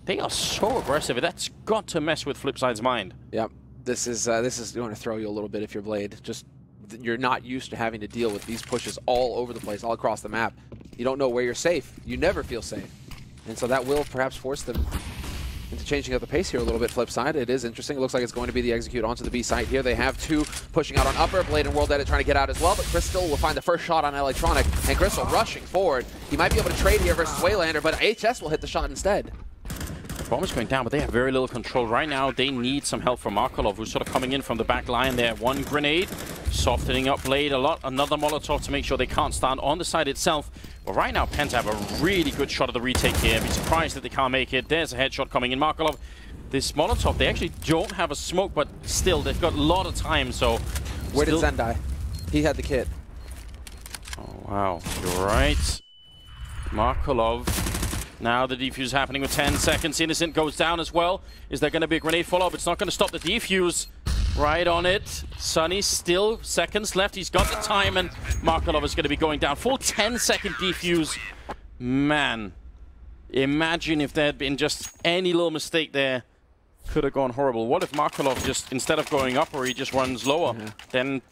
They are so aggressive. That's got to mess with Flipside's mind. Yep. This is going to throw you a little bit if you're Blade. Just you're not used to having to deal with these pushes all over the place, all across the map. You don't know where you're safe. You never feel safe. And so that will perhaps force them into changing up the pace here a little bit. Flipside, it is interesting. It looks like it's going to be the execute onto the B site here. They have two pushing out on upper. Blade and World Edit trying to get out as well, but Crystal will find the first shot on Electronic, and Crystal rushing forward. He might be able to trade here versus Waylander, but HS will hit the shot instead. Bomb is going down, but they have very little control right now. They need some help from Markolov, who's sort of coming in from the back line there. One grenade, softening up Blade a lot. Another Molotov to make sure they can't stand on the side itself. But right now, Penta have a really good shot of the retake here. Be surprised that they can't make it. There's a headshot coming in. Markolov, this Molotov, they actually don't have a smoke, but still, they've got a lot of time, so... Where did Zen die? He had the kit. Oh, wow. You're right. Markolov. Now the defuse happening with 10 seconds. Innocent goes down as well. Is there going to be a grenade follow-up? It's not going to stop the defuse. Right on it. Sunny still seconds left. He's got the time, and Markolov is going to be going down. Full 10-second defuse. Man, imagine if there had been just any little mistake there. Could have gone horrible. What if Markolov just, instead of going up, or he just runs lower? Yeah. Then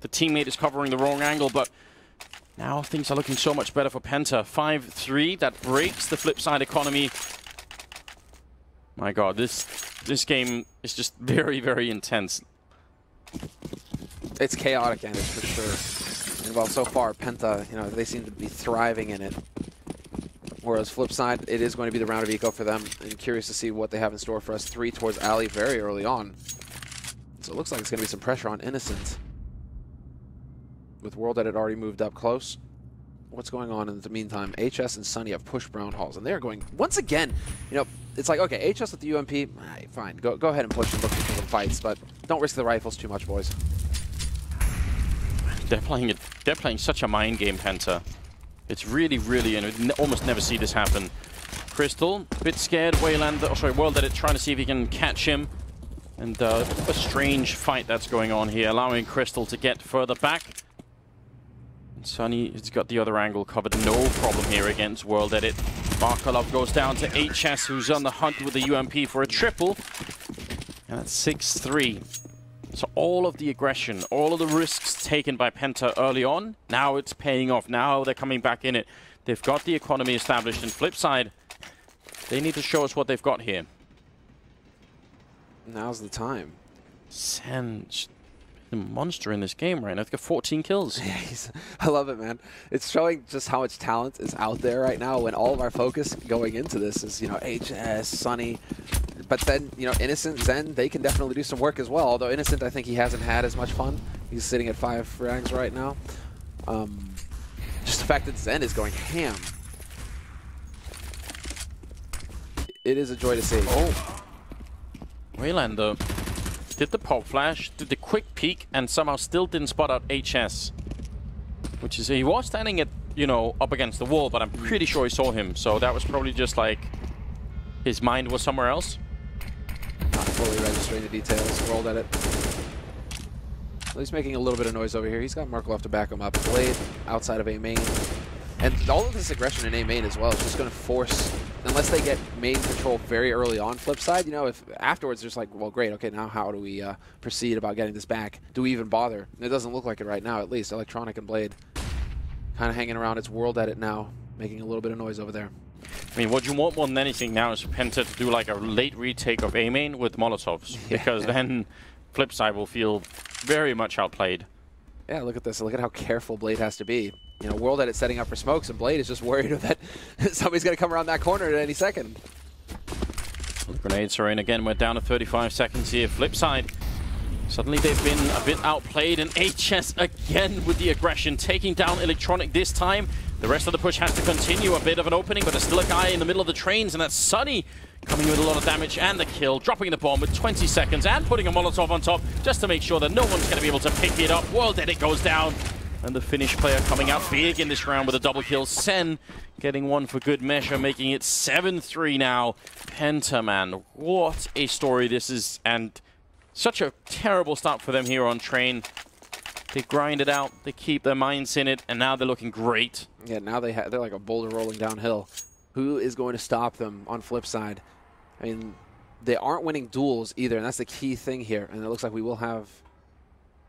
the teammate is covering the wrong angle, but now things are looking so much better for Penta. 5-3, that breaks the Flipside economy. My God, this game is just very, very intense. It's chaotic, and it's for sure. And well, so far, Penta, you know, they seem to be thriving in it. Whereas Flipside, it is going to be the round of eco for them. I'm curious to see what they have in store for us. 3 towards Ali very early on. So it looks like it's going to be some pressure on Innocent. With World Edit already moved up close. What's going on in the meantime? HS and Sunny have pushed Brown Halls, and they're going, once again, you know, it's like, okay, HS with the UMP, right, fine, go ahead and push and look for some fights, but don't risk the rifles too much, boys. They're playing such a mind game, Penta. It's really, really, and we almost never see this happen. Crystal, a bit scared. Waylander, oh, sorry, World Edit trying to see if he can catch him. And a strange fight that's going on here, allowing Crystal to get further back. And Sunny has got the other angle covered, no problem here against World Edit. Markolov goes down to HS, who's on the hunt with the UMP for a triple. And that's 6-3. So all of the aggression, all of the risks taken by Penta early on, now it's paying off. Now they're coming back in it. They've got the economy established. And Flipside, they need to show us what they've got here. Now's the time. Sen, the monster in this game right now. They've got 14 kills. Yeah, I love it, man. It's showing just how much talent is out there right now when all of our focus going into this is, you know, HS, Sunny. But then, you know, Innocent, Zen, they can definitely do some work as well. Although Innocent, I think he hasn't had as much fun. He's sitting at 5 ranks right now. Just the fact that Zen is going ham. It is a joy to see. Oh. Waylander did the pop flash, did the quick peek, and somehow still didn't spot out HS. Which is, he was standing at, you know, up against the wall, but I'm pretty sure he saw him. So that was probably just like his mind was somewhere else. Not fully registering the details. World Edit. Well, he's making a little bit of noise over here. He's got Markolov to back him up. Blade outside of A main. And all of this aggression in A main as well is just going to force, unless they get main control very early on Flipside, you know, if afterwards there's like, well, great, okay, now how do we proceed about getting this back? Do we even bother? And it doesn't look like it right now, at least. Electronic and Blade kind of hanging around. It's World Edit now, making a little bit of noise over there. I mean, what you want more than anything now is Penta to do like a late retake of A main with Molotovs, because then Flipside will feel very much outplayed. Yeah, look at this. Look at how careful Blade has to be. You know, World Edit setting up for smokes, and Blade is just worried that somebody's going to come around that corner at any second. Grenades are in again. We're down to 35 seconds here. Flipside, suddenly they've been a bit outplayed, and HS again with the aggression, taking down Electronic this time. The rest of the push has to continue. A bit of an opening, but there's still a guy in the middle of the trains, and that's Sunny coming with a lot of damage and the kill, dropping the bomb with 20 seconds and putting a Molotov on top just to make sure that no one's going to be able to pick it up. World Edit goes down. And the Finnish player coming out big in this round with a double kill. Sen getting one for good measure, making it 7-3 now. Penta, man, what a story this is. And such a terrible start for them here on Train. They grind it out. They keep their minds in it, and now they're looking great. Yeah, now they're like a boulder rolling downhill. Who is going to stop them on flip side? I mean, they aren't winning duels either, and that's the key thing here. And it looks like we will have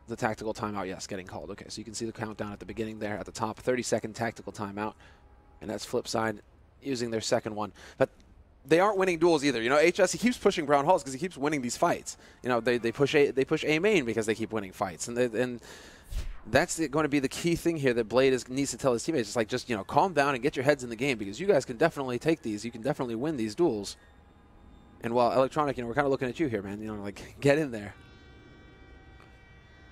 the tactical timeout, yes, getting called. Okay, so you can see the countdown at the beginning there at the top. 30-second tactical timeout. And that's flip side using their second one. But they aren't winning duels either. You know, HS, he keeps pushing Brown Halls because he keeps winning these fights. You know, they push A main because they keep winning fights. And that's going to be the key thing here that Blade needs to tell his teammates. It's like, just, you know, calm down and get your heads in the game because you guys can definitely take these. You can definitely win these duels. And while Electronic, you know, we're kind of looking at you here, man. You know, like, get in there.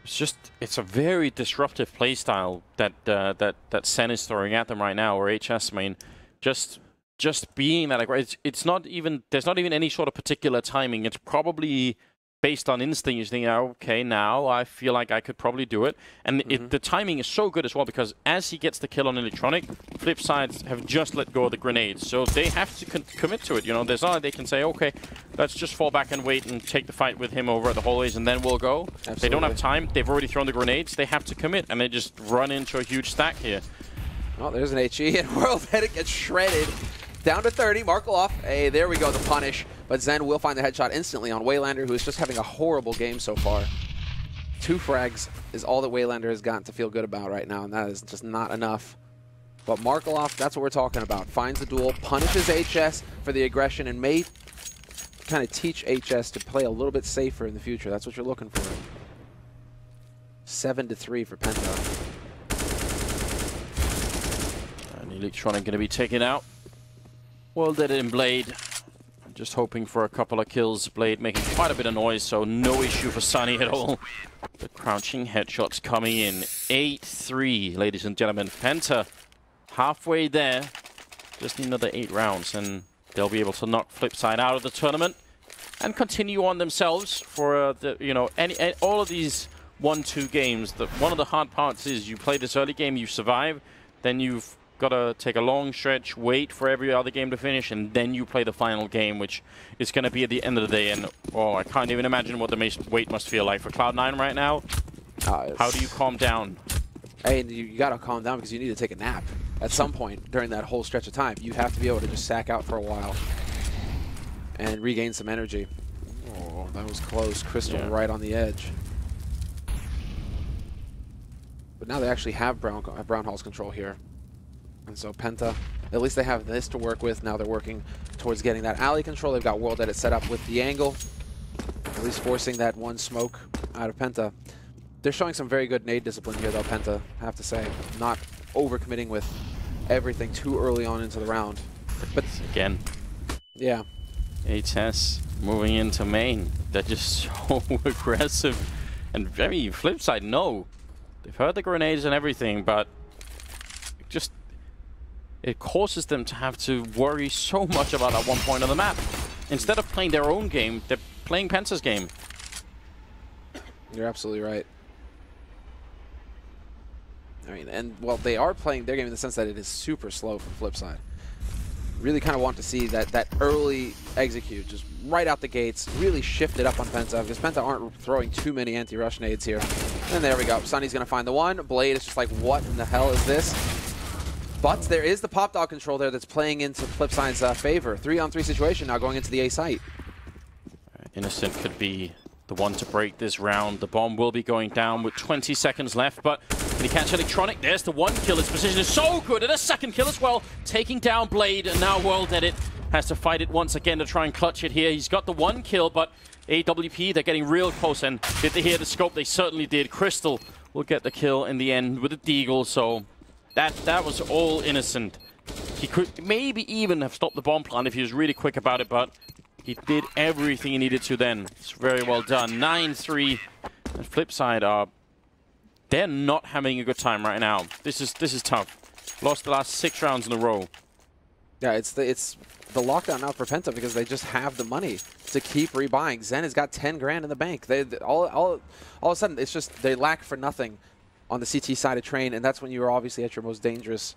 It's a very disruptive playstyle that Sen is throwing at them right now, or HS. I mean, just being that aggressive. It's not even, there's not even any sort of particular timing. It's probably based on instinct. You think, okay, now I feel like I could probably do it. And the timing is so good as well, because as he gets the kill on Electronic, Flipside have just let go of the grenades. So they have to commit to it. You know, there's not like they can say, okay, let's just fall back and wait and take the fight with him over at the hallways and then we'll go. Absolutely. They don't have time. They've already thrown the grenades. They have to commit, and they just run into a huge stack here. Oh, there's an HE, and World Edit gets shredded. Down to 30, Markle. Hey, there we go, the punish. But Zen will find the headshot instantly on Waylander, who is just having a horrible game so far. 2 frags is all that Waylander has gotten to feel good about right now, and that is just not enough. But Markle, that's what we're talking about. Finds the duel, punishes HS for the aggression, and may kind of teach HS to play a little bit safer in the future. That's what you're looking for. 7-3 for Penta. And Electronic going to be taken out. Well, did it in Blade. Just hoping for a couple of kills. Blade making quite a bit of noise, so no issue for Sunny at all. The crouching headshots coming in. 8-3, ladies and gentlemen. Penta halfway there. Just need another 8 rounds, and they'll be able to knock Flipside out of the tournament and continue on themselves for all of these 1-2 games. One of the hard parts is you play this early game, you survive, then you've got to take a long stretch, wait for every other game to finish, and then you play the final game, which is going to be at the end of the day. And I can't even imagine what the wait must feel like for Cloud9 right now. How do you calm down? Hey, you got to calm down because you need to take a nap at some point during that whole stretch of time. You have to be able to just sack out for a while and regain some energy. Oh, that was close. Crystal right on the edge. But now they actually have Brown Hall's control here. And so Penta, at least they have this to work with. Now they're working towards getting that alley control. They've got World Edit set up with the angle, at least forcing that one smoke out of Penta. They're showing some very good nade discipline here, though, Penta, I have to say. Not overcommitting with everything too early on into the round. But again, yeah. HS moving into main. They're just so aggressive. And very Flipside, no. They've heard the grenades and everything, but just it causes them to have to worry so much about that one point on the map. Instead of playing their own game, they're playing Penta's game. You're absolutely right. I mean, and well, they are playing their game in the sense that it is super slow from Flipside. Really kind of want to see that early execute, just right out the gates, really shift it up on Penta, because Penta aren't throwing too many anti-rush nades here. And there we go. Sunny's going to find the one. Blade is just like, what in the hell is this? But there is the pop dog control there that's playing into Flipside's favor. 3-on-3 situation now going into the A site. Innocent could be the one to break this round. The bomb will be going down with 20 seconds left, but can he catch Electronic? There's the one kill. His position is so good, and a second kill as well, taking down Blade, and now World Edit has to fight it once again to try and clutch it here. He's got the one kill, but AWP, they're getting real close, and did they hear the scope? They certainly did. Crystal will get the kill in the end with a deagle, so that was all Innocent. He could maybe even have stopped the bomb plant if he was really quick about it, but he did everything he needed to then. It's very well done. 9-3. And Flipside they're not having a good time right now. This is tough. Lost the last 6 rounds in a row. Yeah, it's the lockdown now for Penta because they just have the money to keep rebuying. Zen has got 10 grand in the bank. They all of a sudden it's just they lack for nothing on the CT side of Train, and that's when you are obviously at your most dangerous.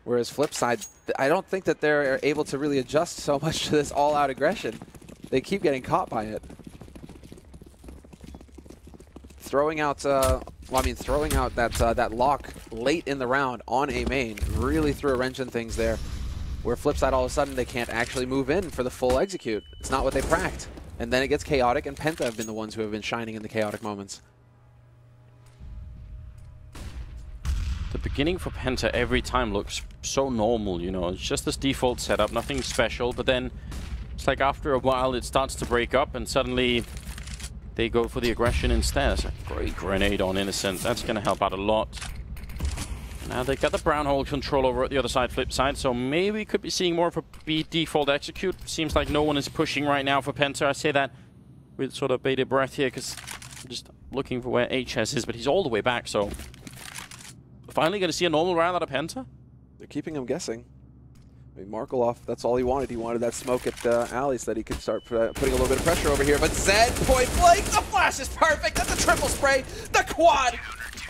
Whereas Flipside, I don't think that they're able to really adjust so much to this all-out aggression. They keep getting caught by it. throwing out, throwing out that lock late in the round on A main really threw a wrench in things there. Where Flipside all of a sudden they can't actually move in for the full execute. It's not what they pracked. And then it gets chaotic, and Penta have been the ones who have been shining in the chaotic moments. The beginning for Penta every time looks so normal, you know. It's just this default setup, nothing special. But then it's like after a while it starts to break up, and suddenly they go for the aggression instead. It's a great grenade on Innocent. That's going to help out a lot. Now they got the brown hole control over at the other side, Flipside, so maybe we could be seeing more of a default execute. Seems like no one is pushing right now for Penta. I say that with sort of bated breath here because I'm just looking for where HS is, but he's all the way back, so finally going to see a normal round out of Penta? They're keeping him guessing. I mean, Markelov, that's all he wanted. He wanted that smoke at Ali so that he could start putting a little bit of pressure over here. But Zed, point blank, the flash is perfect. That's a triple spray. The quad.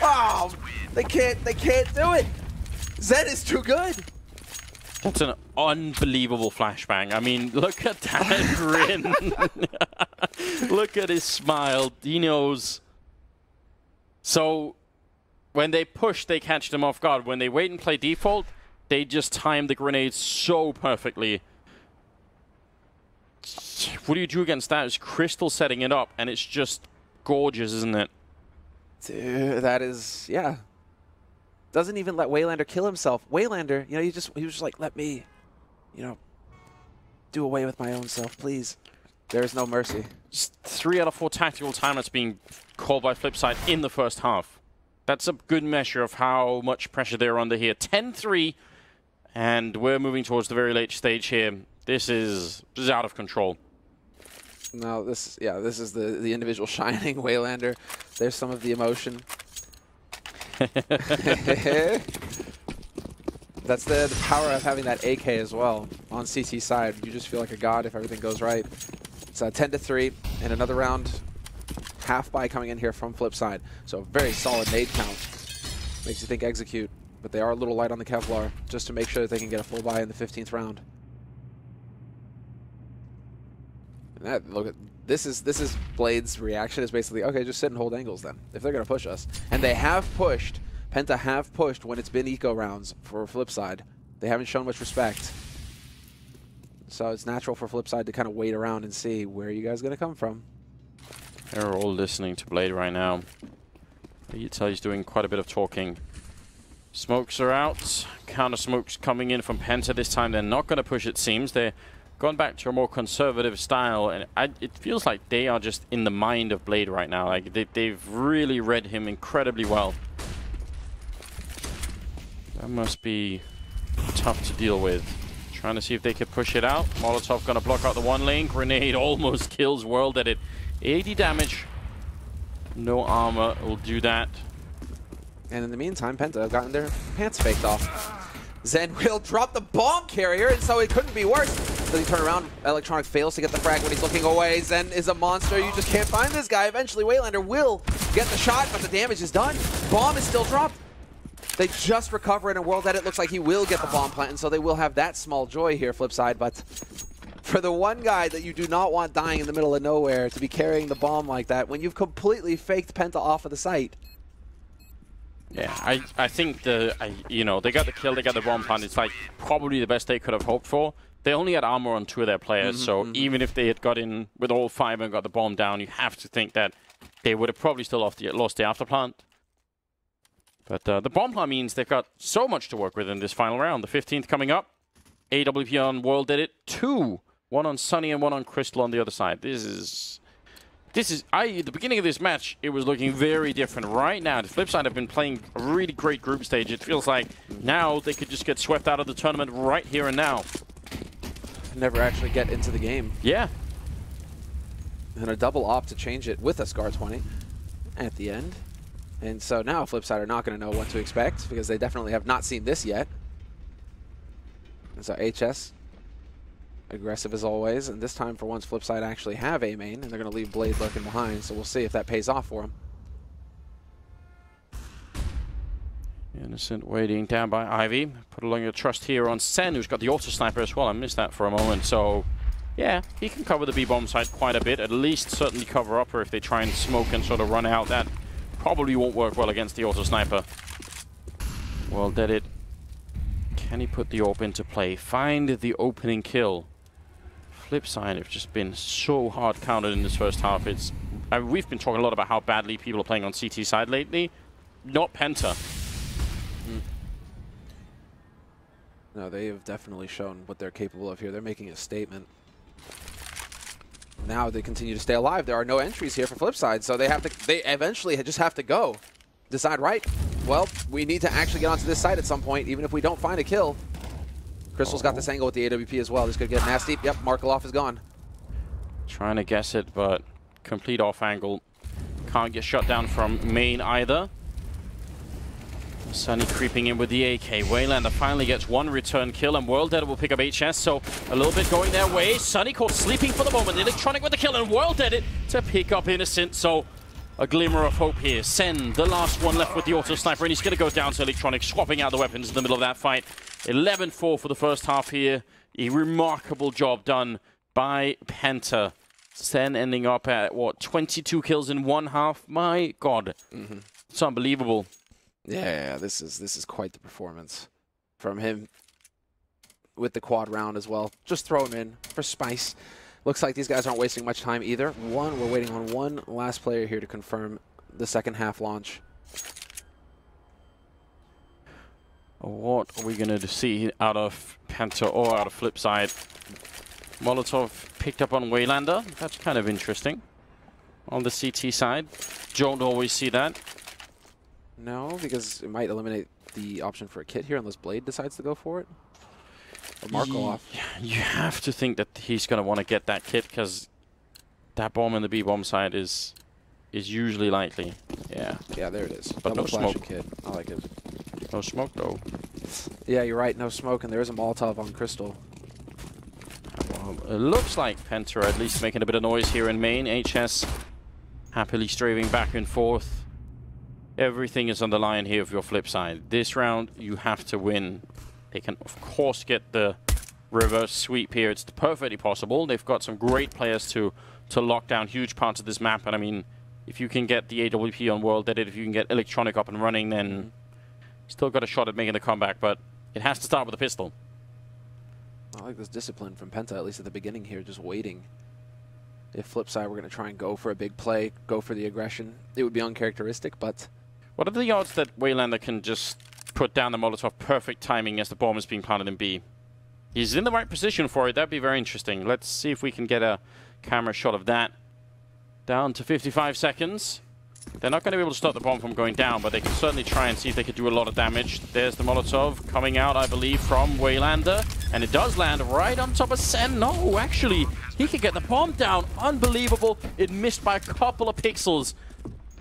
Oh, they can't do it. Zed is too good. That's an unbelievable flashbang. I mean, look at that grin. Look at his smile. He knows. So when they push, they catch them off guard. When they wait and play default, they just time the grenades so perfectly. What do you do against that? It's Crystal setting it up, and it's just gorgeous, isn't it? Dude, that is, yeah. Doesn't even let Waylander kill himself. Waylander, you know, he was just like, let me, you know, do away with my own self, please. There is no mercy. Just 3 out of 4 tactical timeouts being called by Flipside in the first half. That's a good measure of how much pressure they're under here. 10-3, and we're moving towards the very late stage here. This is out of control. No, this is the individual shining Waylander. There's some of the emotion. That's the power of having that AK as well on CT side. You just feel like a god if everything goes right. It's 10-3, and another round half buy coming in here from Flipside. So very solid nade count. Makes you think execute, but they are a little light on the Kevlar just to make sure that they can get a full buy in the 15th round. And look at this is Blade's reaction is basically, okay, just sit and hold angles then if they're gonna push us. And they have pushed. Penta have pushed when it's been eco rounds for Flipside. They haven't shown much respect. So it's natural for Flipside to kind of wait around and see where you guys are gonna come from. They're all listening to Blade right now. You can tell he's doing quite a bit of talking. Smokes are out. Counter smokes coming in from Penta. This time they're not gonna push, it seems. They're gone back to a more conservative style, and it feels like they are just in the mind of Blade right now. Like they've really read him incredibly well. That must be tough to deal with. Trying to see if they could push it out. Molotov gonna block out the one lane. Grenade almost kills World at it. 80 damage. No armor will do that. And in the meantime, Penta have gotten their pants faked off. Zen will drop the bomb carrier, and so it couldn't be worse. Does he turn around? Electronic fails to get the frag when he's looking away. Zen is a monster. You just can't find this guy. Eventually, Waylander will get the shot, but the damage is done. Bomb is still dropped. They just recover it, and World Edit looks like he will get the bomb plant, and so they will have that small joy here, Flipside. But for the one guy that you do not want dying in the middle of nowhere to be carrying the bomb like that, when you've completely faked Penta off of the site. Yeah, I think you know, they got the kill, they got the bomb plant. It's like probably the best they could have hoped for. They only had armor on 2 of their players, so even if they had got in with all 5 and got the bomb down, you have to think that they would have probably still lost the afterplant. But the bomb plant means they've got so much to work with in this final round. The 15th coming up. AWP on World did it. 2. 1 on Sunny and 1 on Crystal on the other side. This is at the beginning of this match, it was looking very different. Right now, the Flipside have been playing a really great group stage. It feels like now they could just get swept out of the tournament right here and now. Never actually get into the game. Yeah. And a double op to change it with a Scar 20 at the end. And so now Flipside are not going to know what to expect because they definitely have not seen this yet. And so HS, aggressive as always. And this time, for once, Flipside actually have A main, and they're going to leave Blade lurking behind. So we'll see if that pays off for him. Innocent waiting down by Ivy. Put along your trust here on Sen, who's got the auto sniper as well. I missed that for a moment. So, yeah, he can cover the B-bomb side quite a bit. At least certainly cover upper if they try and smoke and sort of run out that probably won't work well against the auto sniper. Well, did it. Can he put the AWP into play? Find the opening kill. Flipside have just been so hard counted in this first half. We've been talking a lot about how badly people are playing on CT side lately. Not Penta. No, they have definitely shown what they're capable of here. They're making a statement. Now they continue to stay alive. There are no entries here for Flipside, so they eventually just have to go. Decide, right, well, we need to actually get onto this side at some point, even if we don't find a kill. Crystal's got this angle with the AWP as well. This could get nasty. Yep, Markelov is gone. Trying to guess it, but complete off angle. Can't get shut down from main either. Sunny creeping in with the AK. Waylander finally gets one return kill, and World Dead will pick up HS, so a little bit going their way. Sunny caught sleeping for the moment. Electronic with the kill, and World Dead it to pick up Innocent, so a glimmer of hope here. Sen, the last one left with the auto sniper, and he's going to go down to Electronic, swapping out the weapons in the middle of that fight. 11-4 for the first half here. A remarkable job done by Penta. Sen ending up at, what, 22 kills in one half? My God. It's unbelievable. Yeah, this is quite the performance from him with the quad round as well. Just throw him in for spice. Looks like these guys aren't wasting much time either. We're waiting on one last player here to confirm the second half launch. What are we going to see out of Penta or out of Flipside? Molotov picked up on Waylander. That's kind of interesting. On the CT side, don't always see that. No, because it might eliminate the option for a kit here unless Blade decides to go for it. Or Markelov. You have to think that he's going to want to get that kit because that bomb in the B bomb side is usually likely. Yeah. Yeah, there it is. But no smoke. Kit. I like it. No smoke though. Yeah, you're right. No smoke, and there is a Molotov on Crystal. Well, it looks like Penta are at least making a bit of noise here in main. HS happily strafing back and forth. Everything is on the line here of your Flipside. This round, you have to win. They can, of course, get the reverse sweep here. It's perfectly possible. They've got some great players to lock down huge parts of this map. And I mean, if you can get the AWP on World Dead, if you can get Electronic up and running, then still got a shot at making the comeback. But it has to start with a pistol. I like this discipline from Penta, at least at the beginning here, just waiting. If Flipside were going to try and go for a big play, go for the aggression, it would be uncharacteristic, but... What are the odds that Waylander can just put down the Molotov perfect timing as the bomb is being planted in B? He's in the right position for it. That'd be very interesting. Let's see if we can get a camera shot of that. Down to 55 seconds. They're not going to be able to stop the bomb from going down, but they can certainly try and see if they could do a lot of damage. There's the Molotov coming out, I believe, from Waylander. And it does land right on top of Sen. No, actually, he could get the bomb down. Unbelievable. It missed by a couple of pixels.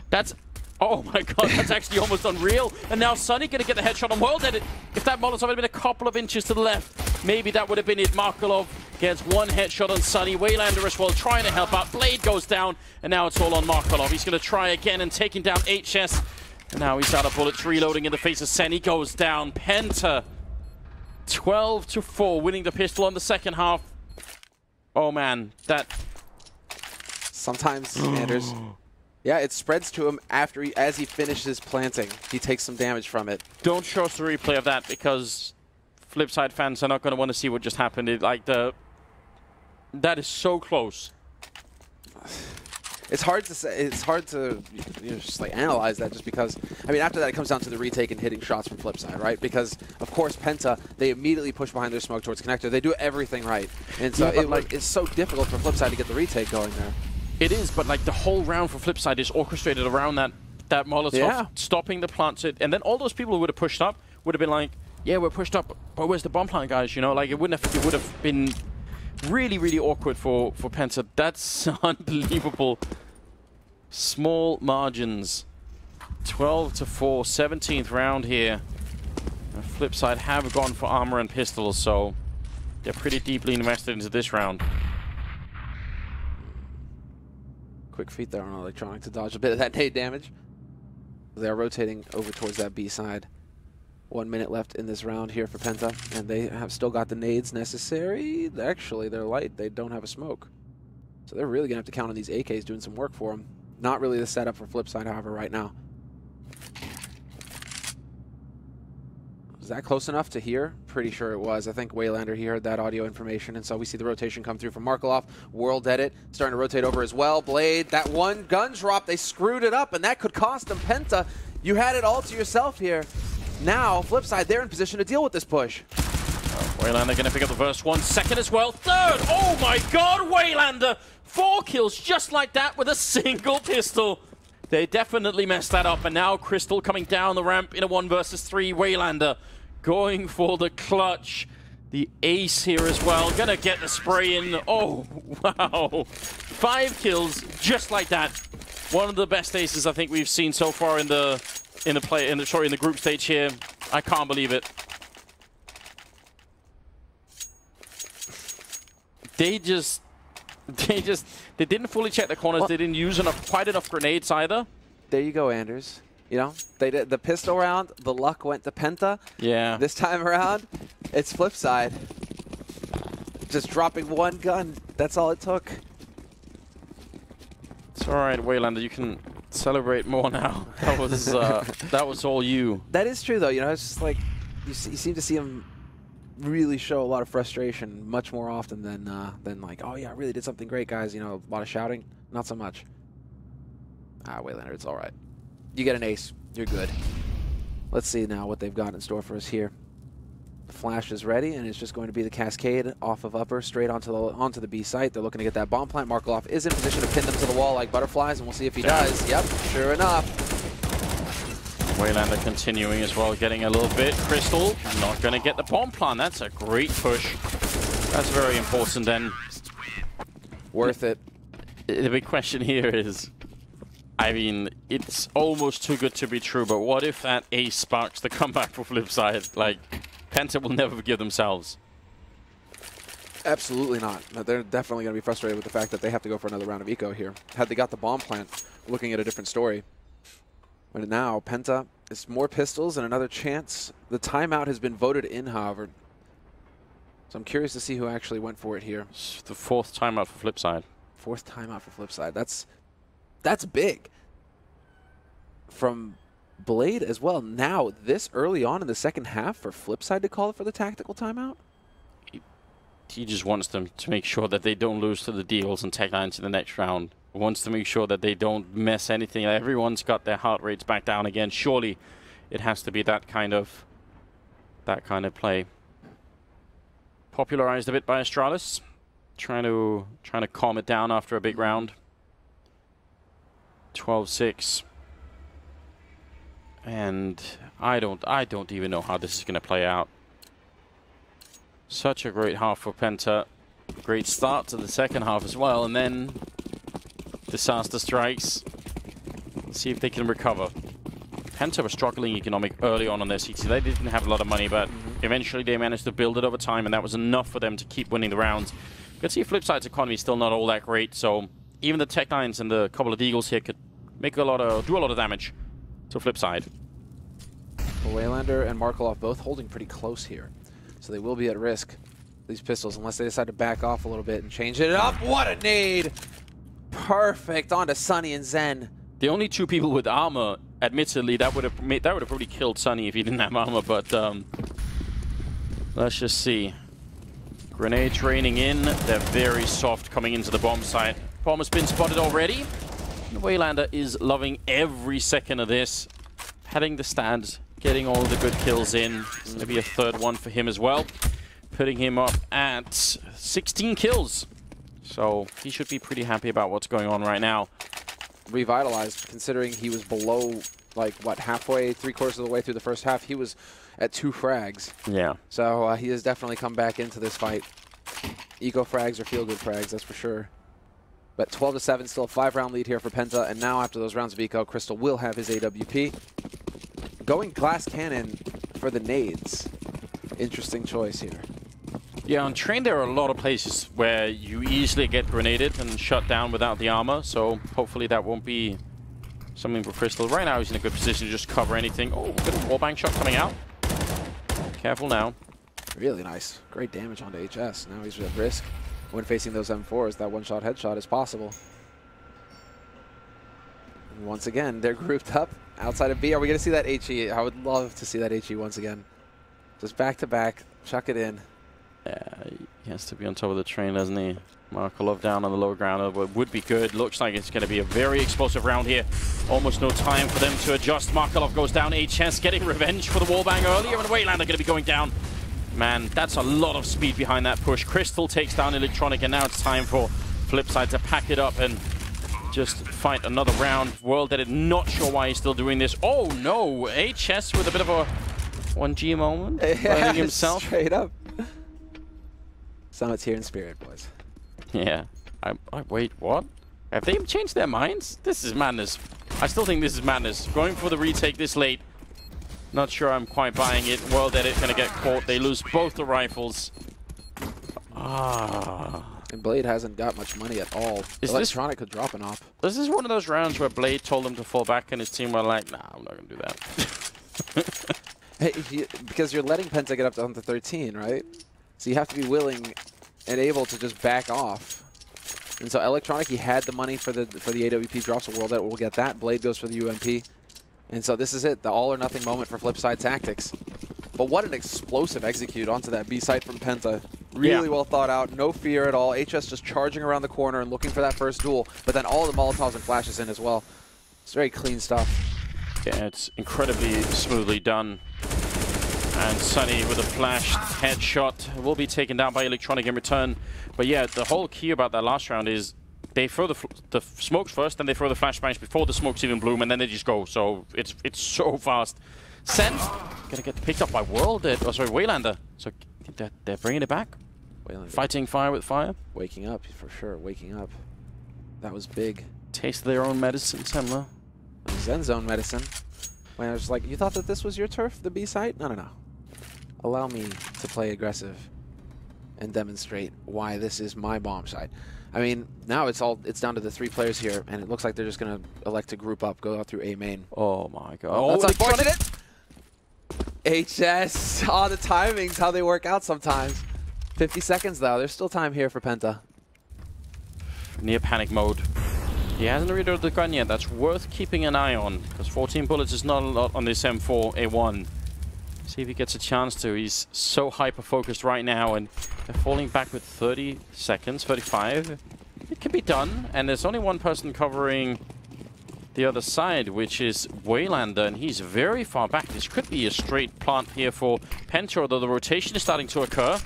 That's... Oh my God, that's actually almost unreal. And now Sunny going to get the headshot on World Dead. If that Molotov had been a couple of inches to the left, maybe that would have been it. Markelov gets one headshot on Sunny. Waylander as well trying to help out. Blade goes down, and now it's all on Markelov. He's going to try again and taking down HS. And now he's out of bullets, reloading in the face of Sen. He goes down. Penta, 12-4, winning the pistol on the second half. Oh man, that... Sometimes, Sanders... Yeah, it spreads to him after as he finishes planting. He takes some damage from it. Don't show us the replay of that because Flipside fans are not going to want to see what just happened. That is so close. It's hard to say. It's hard to just like analyze that just because. I mean, after that, it comes down to the retake and hitting shots from Flipside, right? Because of course, Penta they immediately push behind their smoke towards connector. They do everything right, and so it's so difficult for Flipside to get the retake going there. It is, but like the whole round for Flipside is orchestrated around that Molotov stopping the plants. And then all those people who would have pushed up would have been like, yeah, we're pushed up, but where's the bomb plant, guys? You know, like it would have been really, really awkward for Penta. That's unbelievable. Small margins. 12-4, 17th round here. And Flipside have gone for armor and pistols, so they're pretty deeply invested into this round. Quick feet there on Electronic to dodge a bit of that nade damage. They're rotating over towards that B side. 1 minute left in this round here for Penta, and they have still got the nades necessary. Actually, they're light. They don't have a smoke. So they're really going to have to count on these AKs doing some work for them. Not really the setup for Flipside, however, right now. Was that close enough to hear? Pretty sure it was. I think Waylander, he heard that audio information, and so we see the rotation come through from Markelov. World Edit starting to rotate over as well. Blade, that one gun drop, they screwed it up, and that could cost them. Penta, you had it all to yourself here. Now, Flipside, they're in position to deal with this push. Waylander going to pick up the first one, second as well, third! Oh my god, Waylander! 4 kills just like that with a single pistol. They definitely messed that up, and now Crystal coming down the ramp in a 1 versus 3. Waylander going for the clutch. The ace here as well, gonna get the spray in. Oh, wow. 5 kills just like that. One of the best aces I think we've seen so far in the group stage here. I can't believe it. They didn't fully check the corners. Well, they didn't use quite enough grenades either. There you go, Anders. You know, they did the pistol round. The luck went to Penta. Yeah. This time around, it's Flipside. Just dropping 1 gun. That's all it took. It's all right, Waylander. You can celebrate more now. That was all you. That is true, though. You know, it's just like you seem to see him really show a lot of frustration much more often than like, oh yeah, I really did something great, guys. You know, a lot of shouting. Not so much. Waylander, it's all right. You get an ace. You're good. Let's see now what they've got in store for us here. The flash is ready, and it's just going to be the cascade off of upper straight onto the B site. They're looking to get that bomb plant. Markelov is in position to pin them to the wall like butterflies, and we'll see if he does. Yep, sure enough. Waylander continuing as well, getting a little bit. Crystal not going to get the bomb plant. That's a great push. That's very important then. Worth it. The big question here is, I mean, it's almost too good to be true, but what if that ace sparks the comeback for Flipside? Like, Penta will never forgive themselves. Absolutely not. They're definitely going to be frustrated with the fact that they have to go for another round of eco here. Had they got the bomb plant, looking at a different story. But now, Penta, it's more pistols and another chance. The timeout has been voted in, however. So I'm curious to see who actually went for it here. It's the 4th timeout for Flipside. 4th timeout for Flipside. That's big. From Blade as well. Now, this early on in the second half for Flipside to call it for the tactical timeout? He just wants them to make sure that they don't lose to the Deagles and Tech 9s in the next round. Wants to make sure that they don't mess anything. Everyone's got their heart rates back down again. Surely it has to be that kind of play. Popularized a bit by Astralis. Trying to calm it down after a big round. 12-6. And I don't even know how this is going to play out. Such a great half for Penta. Great start to the second half as well, and then disaster strikes. Let's see if they can recover. Penta were struggling economic early on their CT. They didn't have a lot of money, but eventually they managed to build it over time, and that was enough for them to keep winning the rounds. You can see Flipside's economy is still not all that great, so even the Tech 9s and the couple of Deagles here could do a lot of damage to Flipside. Well, Waylander and Markelov both holding pretty close here, so they will be at risk, these pistols, unless they decide to back off a little bit and change it up. What a nade! Perfect onto Sunny and Zen. The only 2 people with armor, admittedly, that would have probably killed Sunny if he didn't have armor, but let's just see. Grenades raining in. They're very soft coming into the bomb site. Bomb has been spotted already. And Waylander is loving every second of this. Heading the stands, getting all the good kills in. It's going to be a 3rd one for him as well. Putting him up at 16 kills. So he should be pretty happy about what's going on right now. Revitalized, considering he was below, like, what, halfway, 3/4 of the way through the first half. He was at 2 frags. Yeah. So he has definitely come back into this fight. Eco frags or feel-good frags, that's for sure. But 12-7, still a 5-round lead here for Penta. And now, after those rounds of eco, Crystal will have his AWP. Going glass cannon for the nades. Interesting choice here. Yeah, on train there are a lot of places where you easily get grenaded and shut down without the armor, so hopefully that won't be something for Crystal. Right now he's in a good position to just cover anything. Oh, good wallbang shot coming out. Careful now. Really nice. Great damage onto HS. Now he's at risk. When facing those M4s, that one-shot headshot is possible. And once again, they're grouped up. Outside of B, are we going to see that HE? I would love to see that HE once again. Just back to back, chuck it in. Yeah, he has to be on top of the train, doesn't he? Markelov down on the lower ground would be good. Looks like it's going to be a very explosive round here. Almost no time for them to adjust. Markelov goes down. HS getting revenge for the wallbang earlier, and Waylander going to be going down. Man, that's a lot of speed behind that push. Crystal takes down Electronic, and now it's time for Flipside to pack it up and just fight another round. World Edit not sure why he's still doing this. Oh no, HS with a bit of a 1G moment. Yeah, himself. Straight up. Summit's here in spirit, boys. Yeah. Wait, what? Have they changed their minds? This is madness. I still think this is madness. Going for the retake this late. Not sure I'm quite buying it. World Edit gonna get caught. They lose both the rifles. And Blade hasn't got much money at all. Electronic could drop an op. This is one of those rounds where Blade told him to fall back and his team were like, nah, I'm not gonna do that. Hey, because you're letting Penta get up to 13, right? So you have to be willing and able to just back off. And so Electronic, he had the money for the AWP drops. World Edit will get that. Blade goes for the UMP. And so this is it, the all or nothing moment for Flipside Tactics. But what an explosive execute onto that B site from Penta. Really well thought out, no fear at all. HS just charging around the corner and looking for that first duel, but then all the Molotovs and flashes in as well. It's very clean stuff. Yeah, it's incredibly smoothly done. And Sunny with a flash headshot will be taken down by Electronic in return. But yeah, the whole key about that last round is they throw the smokes first, then they throw the flashbangs before the smokes even bloom, and then they just go. So it's so fast. Sen gonna get picked up by Waylander. So they're bringing it back. Waylander. Fighting fire with fire. Waking up, for sure, waking up. That was big. Taste their own medicine, Semler. Zen's own medicine. Waylander's like, you thought that this was your turf, the B site? No, no, no. Allow me to play aggressive and demonstrate why this is my bomb site. I mean, now it's down to the 3 players here, and it looks like they're just going to elect to group up, go out through A main. Oh my god. Oh, that's unfortunate. HS. Oh, the timings, how they work out sometimes. 50 seconds, though. There's still time here for Penta. Near panic mode. He hasn't reloaded the gun yet. That's worth keeping an eye on, because 14 bullets is not a lot on this M4A1. See if he gets a chance to. He's so hyper-focused right now, and they're falling back with 30 seconds, 35. It can be done, and there's only one person covering the other side, which is Waylander, and he's very far back. This could be a straight plant here for Penta, although the rotation is starting to occur.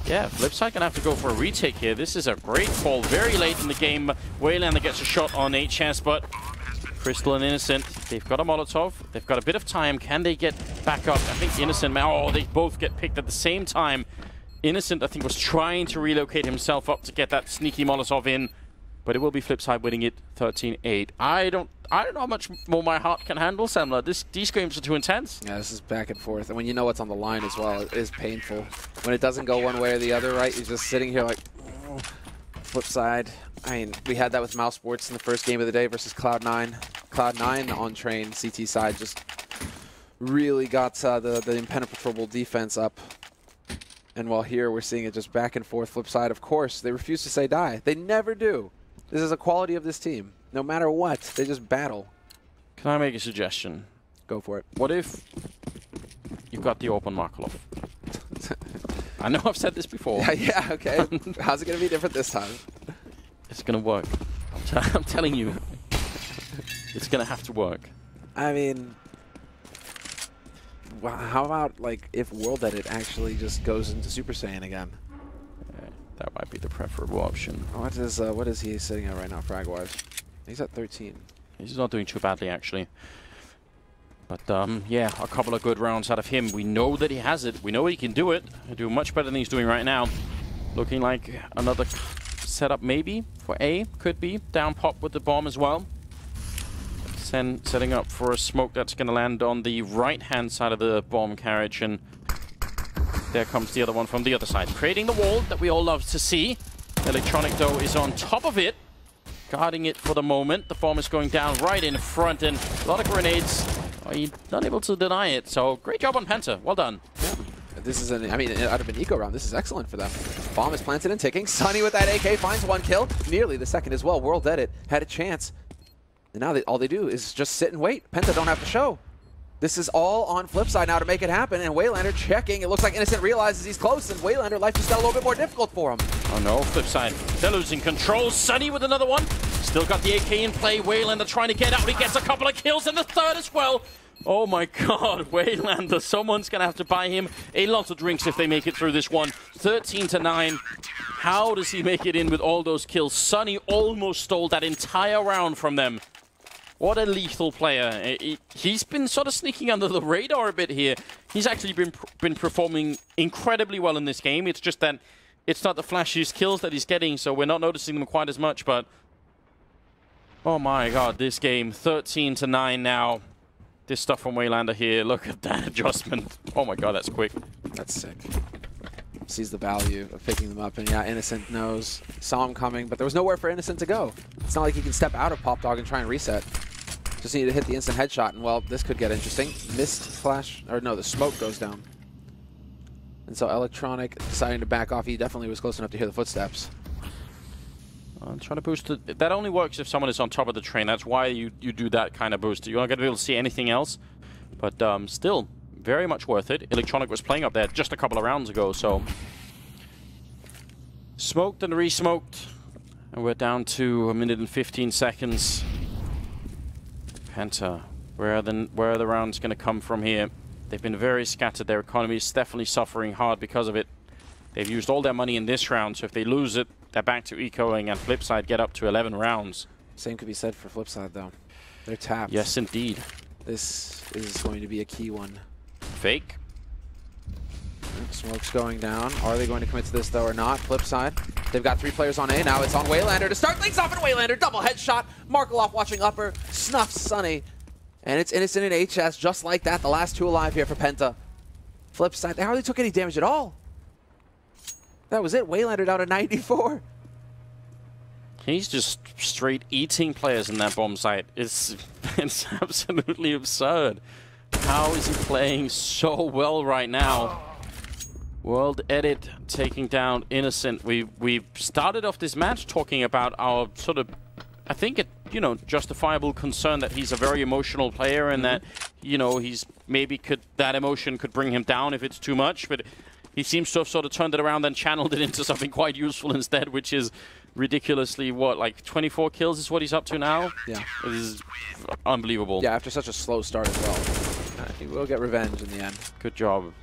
Yeah, Flipside gonna have to go for a retake here. This is a great call very late in the game. Waylander gets a shot on HS, but Crystal and Innocent, they've got a Molotov. They've got a bit of time. Can they get back up? I think Innocent, oh, they both get picked at the same time. Innocent, I think, was trying to relocate himself up to get that sneaky Molotov in, but it will be Flipside winning it 13-8. I don't know how much more my heart can handle, Semler. These games are too intense. Yeah, this is back and forth. And when you know what's on the line as well, it is painful. When it doesn't go one way or the other, right? You're just sitting here like, oh. Flipside. I mean, we had that with Mouse Sports in the first game of the day versus Cloud9. Cloud9 on train, CT side, just really got the impenetrable defense up. And while here we're seeing it just back and forth. Flipside, of course, they refuse to say die. They never do. This is a quality of this team. No matter what, they just battle. Can I make a suggestion? Go for it. What if you've got the open Markelov? I know I've said this before. Yeah, okay. How's it going to be different this time? It's going to work. I'm telling you. It's going to have to work. I mean, well, how about like if World Edit actually just goes into Super Saiyan again? That might be the preferable option. What is he sitting at right now, frag-wise? He's at 13. He's not doing too badly, actually. But, yeah, a couple of good rounds out of him. We know that he has it. We know he can do it. He'll do much better than he's doing right now. Looking like another setup maybe for A. Could be. Down pop with the bomb as well. Sen setting up for a smoke that's going to land on the right-hand side of the bomb carriage. And there comes the other one from the other side. Creating the wall that we all love to see. Electronic, though, is on top of it. Guarding it for the moment. The bomb is going down right in front. And a lot of grenades. You're not able to deny it, so great job on Penta. Well done. Yeah. This is I mean, out of an eco round, this is excellent for them. Bomb is planted and ticking. Sunny with that AK finds one kill. Nearly the second as well. World Edit had a chance. And now all they do is just sit and wait. Penta don't have to show. This is all on Flipside now to make it happen, and Waylander checking. It looks like Innocent realizes he's close, and Waylander, life just got a little bit more difficult for him. Oh no, Flipside. They're losing control. Sunny with another one. Still got the AK in play. Waylander trying to get out. He gets a couple of kills, and the third as well. Oh my god, Waylander. Someone's going to have to buy him a lot of drinks if they make it through this one. 13-9. How does he make it in with all those kills? Sunny almost stole that entire round from them. What a lethal player. He's been sort of sneaking under the radar a bit here. He's actually been performing incredibly well in this game. It's just that it's not the flashiest kills that he's getting, so we're not noticing them quite as much, but... Oh my god, this game, 13-9 now. This stuff from Waylander here, look at that adjustment. Oh my god, that's quick. That's sick. Sees the value of picking them up, and yeah, Innocent knows, saw him coming, but there was nowhere for Innocent to go. It's not like he can step out of Pop Dog and try and reset. Just need to hit the instant headshot, and well, this could get interesting. Missed flash, or no, the smoke goes down. And so Electronic deciding to back off. He definitely was close enough to hear the footsteps. I'm trying to boost it. That only works if someone is on top of the train. That's why you do that kind of boost. You're not going to be able to see anything else, but still, very much worth it. Electronic was playing up there just a couple of rounds ago, so... Smoked and re-smoked, and we're down to 1 minute and 15 seconds. Penta, where are the rounds going to come from here? They've been very scattered. Their economy is definitely suffering hard because of it. They've used all their money in this round, so if they lose it, they're back to ecoing, and Flipside get up to 11 rounds. Same could be said for Flipside, though. They're tapped. Yes, indeed. This is going to be a key one. Fake. Smoke's going down. Are they going to commit to this, though, or not? Flipside. They've got 3 players on A. Now it's on Waylander to start things off, and Waylander, double headshot. Markaloff watching upper, snuffs Sunny. And it's Innocent and HS just like that. The last 2 alive here for Penta. Flipside, they hardly took any damage at all. That was it. Waylander down to 94. He's just straight eating players in that bomb site. It's absolutely absurd. How is he playing so well right now? World Edit taking down Innocent. We started off this match talking about our sort of, I think it, justifiable concern that he's a very emotional player and that, he's maybe that emotion could bring him down if it's too much, but he seems to have sort of turned it around and channeled it into something quite useful instead, which is ridiculously, like 24 kills is what he's up to now? Yeah. It is unbelievable. Yeah, after such a slow start as well. He will get revenge in the end. Good job.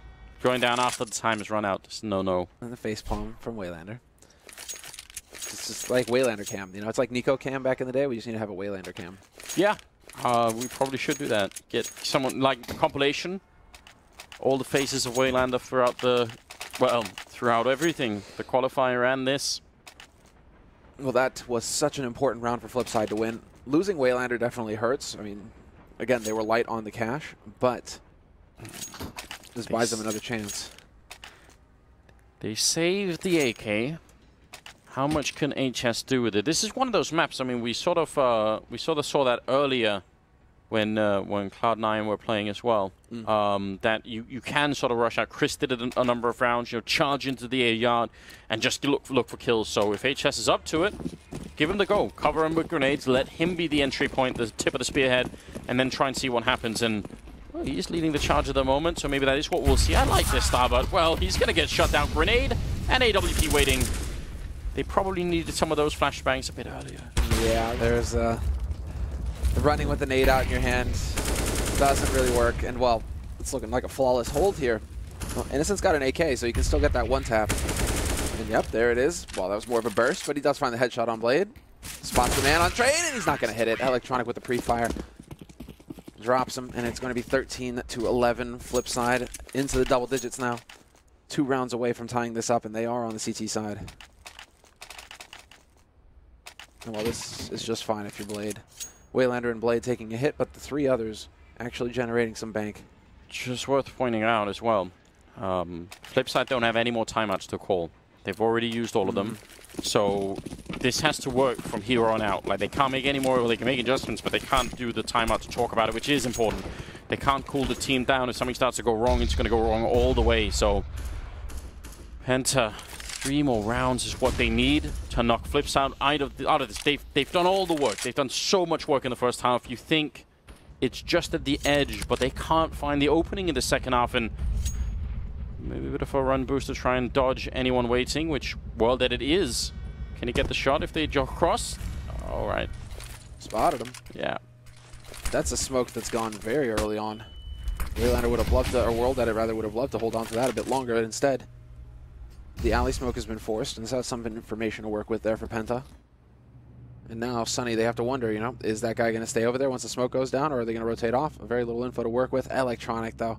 Going down after the time has run out. Just no. And the facepalm from Waylander. It's just like Waylander cam. It's like Nico cam back in the day. We just need to have a Waylander cam. Yeah. We probably should do that. Get someone like a compilation. All the faces of Waylander throughout everything. The qualifier and this. Well, that was such an important round for Flipside to win. Losing Waylander definitely hurts. I mean, again, they were light on the cash, but this buys them another chance. They saved the AK. How much can HS do with it? This is one of those maps. I mean, we sort of saw that earlier when Cloud9 were playing as well. That you can sort of rush out. Chris did it a number of rounds. Charge into the A yard and just look for kills. So if HS is up to it, give him the go. Cover him with grenades. Let him be the entry point, the tip of the spearhead, and then try and see what happens. And well, he's leading the charge at the moment, so maybe that is what we'll see. I like this star, but well, he's going to get shut down. Grenade and AWP waiting. They probably needed some of those flashbangs a bit earlier. Yeah, there's running with the nade out in your hand doesn't really work, and well, it's looking like a flawless hold here. Well, Innocent's got an AK, so you can still get that one tap. And yep, there it is. Well, that was more of a burst, but he does find the headshot on Blade. Spots the man on train, and he's not going to hit it. Electronic with the pre-fire. Drops him, and it's going to be 13-11 Flipside into the double digits now. 2 rounds away from tying this up, and they are on the CT side. And well, this is just fine if you're Blade. Waylander and Blade taking a hit, but the 3 others actually generating some bank. Just worth pointing out as well, Flipside don't have any more timeouts to call. They've already used all of them. So this has to work from here on out. Like, they can't make any more, or they can make adjustments, but they can't do the timeout to talk about it, which is important. They can't cool the team down. If something starts to go wrong, it's going to go wrong all the way. So Penta 3 more rounds is what they need to knock Flipside out of this. They've done all the work. They've done so much work in the first half. You think it's just at the edge, but they can't find the opening in the second half, and maybe a bit of a run boost to try and dodge anyone waiting, which, well, that it is. Can he get the shot if they jog across? All right. Spotted him. Yeah. That's a smoke that's gone very early on. Waylander would have loved to, or World Edit rather, would have loved to hold on to that a bit longer, but instead, the alley smoke has been forced, and so that's some information to work with there for Penta. And now, Sunny, they have to wonder, you know, is that guy going to stay over there once the smoke goes down, or are they going to rotate off? Very little info to work with. Electronic, though.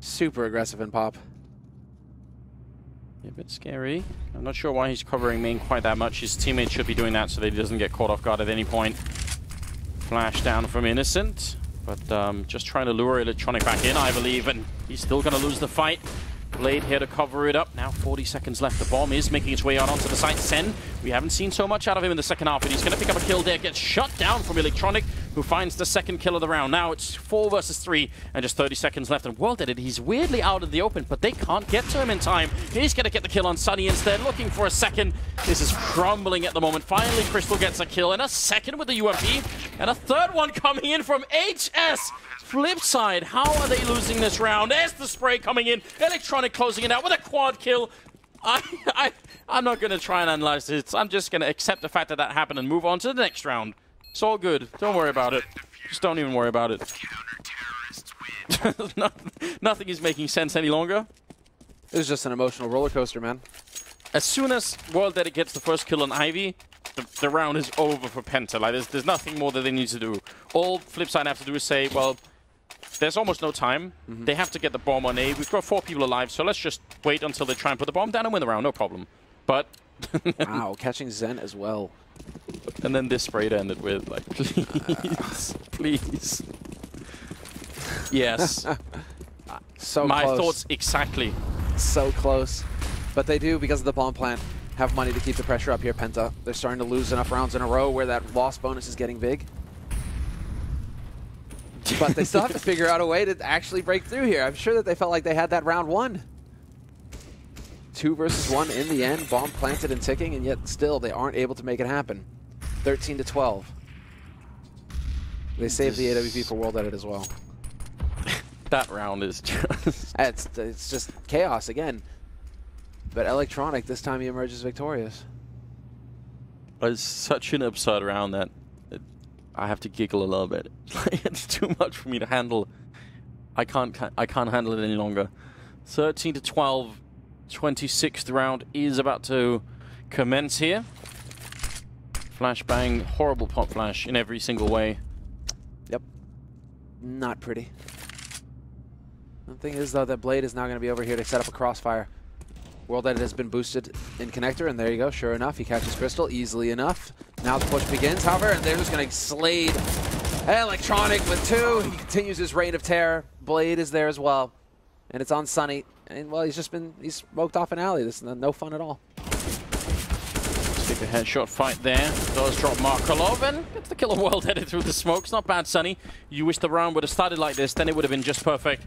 Super aggressive in pop. Yeah, a bit scary. I'm not sure why he's covering main quite that much. His teammates should be doing that so that he doesn't get caught off guard at any point. Flash down from Innocent, but just trying to lure Electronic back in, I believe, and he's still going to lose the fight. Blade here to cover it up. Now 40 seconds left. The bomb is making its way out onto the site. Sen, we haven't seen so much out of him in the second half, but he's going to pick up a kill there. Gets shut down from Electronic, who finds the second kill of the round. Now it's 4 versus 3, and just 30 seconds left. And World Edit, he's weirdly out of the open, but they can't get to him in time. He's going to get the kill on Sunny instead, looking for a second. This is crumbling at the moment. Finally, Crystal gets a kill, and a second with the UMP, and a third one coming in from HS. Flipside, how are they losing this round? There's the spray coming in. Electronic closing it out with a quad kill. I'm not going to try and analyze this. I'm just going to accept the fact that that happened and move on to the next round. It's all good. Don't worry about it. Just don't even worry about it. Nothing is making sense any longer. It was just an emotional roller coaster, man. As soon as World Edit gets the first kill on Ivy, the round is over for Penta. Like, there's nothing more that they need to do. All Flipside have to do is say, well, there's almost no time. They have to get the bomb on A. We've got 4 people alive, so let's just wait until they try and put the bomb down and win the round. No problem. But... wow, catching Zen as well. And then this spray to end it with, like, please, please. Yes. So my close. thoughts exactly. So close. But they do, because of the bomb plant, have money to keep the pressure up here, Penta. They're starting to lose enough rounds in a row where that loss bonus is getting big. But they still have to figure out a way to actually break through here. I'm sure that they felt like they had that round won. 2 versus 1 in the end, bomb planted and ticking, and yet still they aren't able to make it happen. 13-12. They saved the AWP for World Edit as well. That round is just... it's just chaos again. But Electronic, this time he emerges victorious. It's such an absurd round that I have to giggle a little bit. It's too much for me to handle. I can't handle it any longer. 13-12. 26th round is about to commence here. Flashbang, horrible pop flash in every single way. Yep. Not pretty. The thing is, though, that Blade is now going to be over here to set up a crossfire. World Edit has been boosted in connector, and there you go. Sure enough, he catches Crystal easily enough. Now the push begins, however, and they're just going to slade Electronic with 2. He continues his reign of terror. Blade is there as well. And it's on Sunny. And, well, he's smoked off an alley. This is no fun at all. Stick a headshot fight there. Does drop Markolov and gets the kill of World Edit through the smokes. Not bad, Sunny. You wish the round would have started like this, then it would have been just perfect.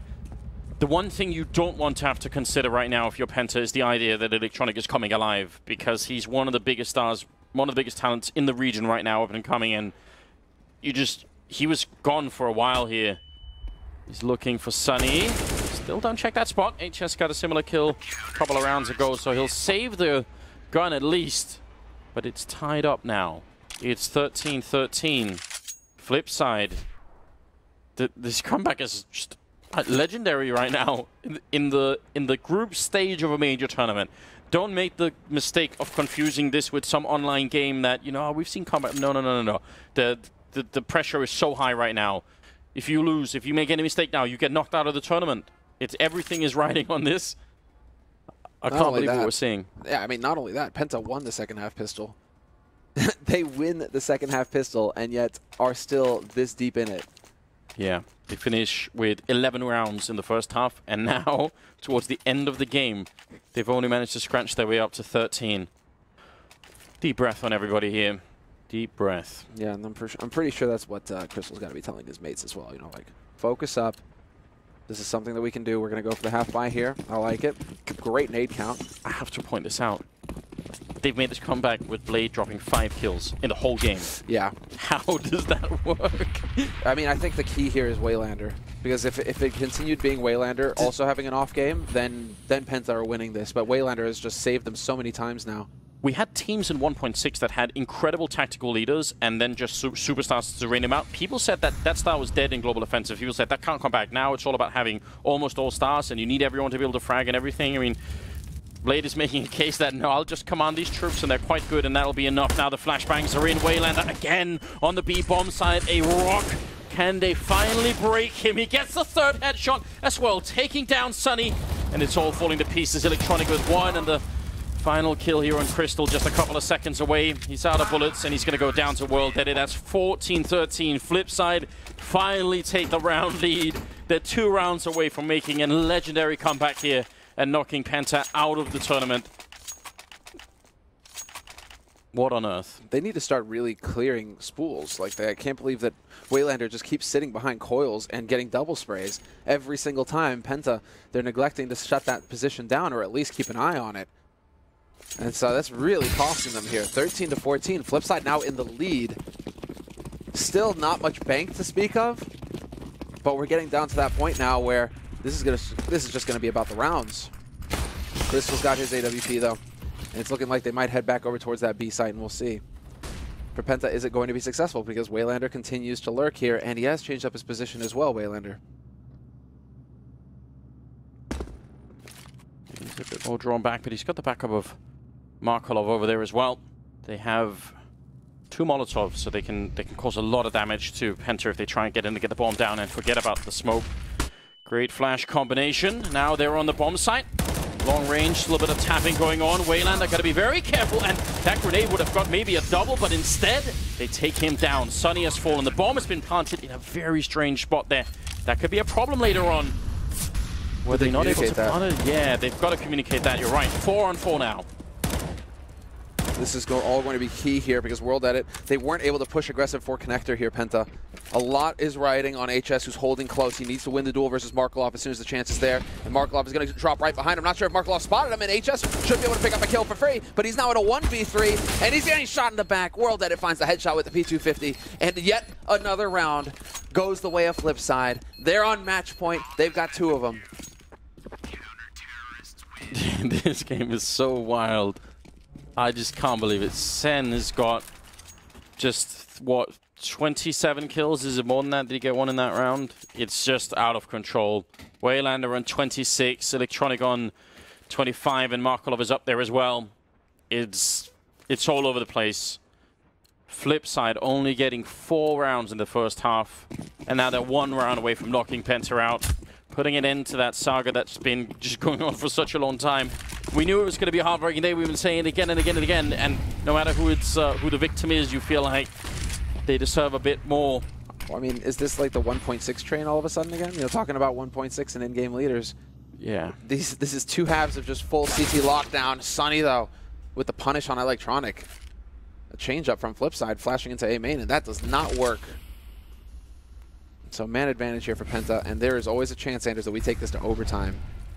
The one thing you don't want to have to consider right now if you're Penta is the idea that Electronic is coming alive, because he's one of the biggest stars, one of the biggest talents in the region right now, up and coming in. He was gone for a while here. He's looking for Sunny. Still don't check that spot. HS got a similar kill a couple of rounds ago, so he'll save the gun at least. But it's tied up now. It's 13-13. Flipside. This comeback is just legendary right now in the group stage of a major tournament. Don't make the mistake of confusing this with some online game that, you know, we've seen comeback. No. The pressure is so high right now. If you lose, if you make any mistake now, you get knocked out of the tournament. Everything is riding on this. I can't believe what we're seeing. Yeah, I mean, not only that, Penta won the second half pistol. They win the second half pistol and yet are still this deep in it. Yeah, they finish with 11 rounds in the first half, and now, towards the end of the game, they've only managed to scratch their way up to 13. Deep breath on everybody here. Deep breath. Yeah, and I'm pretty sure that's what Crystal's got to be telling his mates as well. You know, like, focus up. This is something that we can do. We're going to go for the half buy here. I like it. Great nade count. I have to point this out. They've made this comeback with Blade dropping 5 kills in the whole game. Yeah. How does that work? I mean, I think the key here is Waylander. Because if it continued being Waylander, also having an off game, then Penta are winning this. But Waylander has just saved them so many times now. We had teams in 1.6 that had incredible tactical leaders and then just superstars to rain them out. People said that style was dead in Global Offensive. People said that can't come back. Now it's all about having almost all stars, and you need everyone to be able to frag and everything. I mean, Blade is making a case that, no, I'll just command these troops and they're quite good and that'll be enough. Now the flashbangs are in. Waylander again on the B-bomb side. A rock. Can they finally break him? He gets the 3rd headshot as well, taking down Sunny. And it's all falling to pieces. Electronic with 1, and the final kill here on Crystal just a couple of seconds away. He's out of bullets and he's going to go down to World Dead. That's 14-13. Flipside finally take the round lead. They're 2 rounds away from making a legendary comeback here and knocking Penta out of the tournament. What on earth? They need to start really clearing spools. Like, I can't believe that Waylander just keeps sitting behind coils and getting double sprays every single time. Penta, they're neglecting to shut that position down or at least keep an eye on it. And so that's really costing them here. 13-14. Flipside now in the lead. Still not much bank to speak of, but we're getting down to that point now where this is just gonna be about the rounds. Crystal's got his AWP though, and it's looking like they might head back over towards that B site, and we'll see. For Penta, is it going to be successful? Because Waylander continues to lurk here, and he has changed up his position as well, Waylander. He's a bit more drawn back, but he's got the backup of Markolov over there as well. They have 2 Molotovs, so they can cause a lot of damage to Penta if they try and get in to get the bomb down and forget about the smoke. Great flash combination. Now they're on the bomb site. Long range, a little bit of tapping going on. Waylander got to be very careful, and that grenade would have got maybe a double, but instead they take him down. Sunny has fallen. The bomb has been planted in a very strange spot there. That could be a problem later on. Were they not able to plant it? Yeah, they've got to communicate that. You're right. 4 on 4 now. This is all going to be key here because World Edit, they weren't able to push aggressive for connector here, Penta. A lot is riding on HS, who's holding close. He needs to win the duel versus Markolov as soon as the chance is there. And Markolov is going to drop right behind him. I'm not sure if Markolov spotted him, and HS should be able to pick up a kill for free, but he's now at a 1v3, and he's getting shot in the back. World Edit finds the headshot with the P250, and yet another round goes the way of Flipside. They're on match point. They've got 2 of them. This game is so wild. I just can't believe it. Sen has got just, what, 27 kills? Is it more than that? Did he get 1 in that round? It's just out of control. Waylander on 26, Electronic on 25, and Markolov is up there as well. It's all over the place. Flipside only getting 4 rounds in the first half, and now they're 1 round away from knocking Penta out, putting an end to that saga that's been just going on for such a long time. We knew it was going to be a heartbreaking day. We've been saying it again and again and again, and no matter who the victim is, you feel like they deserve a bit more. Well, I mean, is this like the 1.6 train all of a sudden again? You know, talking about 1.6 and in-game leaders. Yeah. This is 2 halves of just full CT lockdown. Sunny, though, with the punish on Electronic. A change-up from Flipside, flashing into A main, and that does not work. So man advantage here for Penta, and there is always a chance, Anders, that we take this to overtime.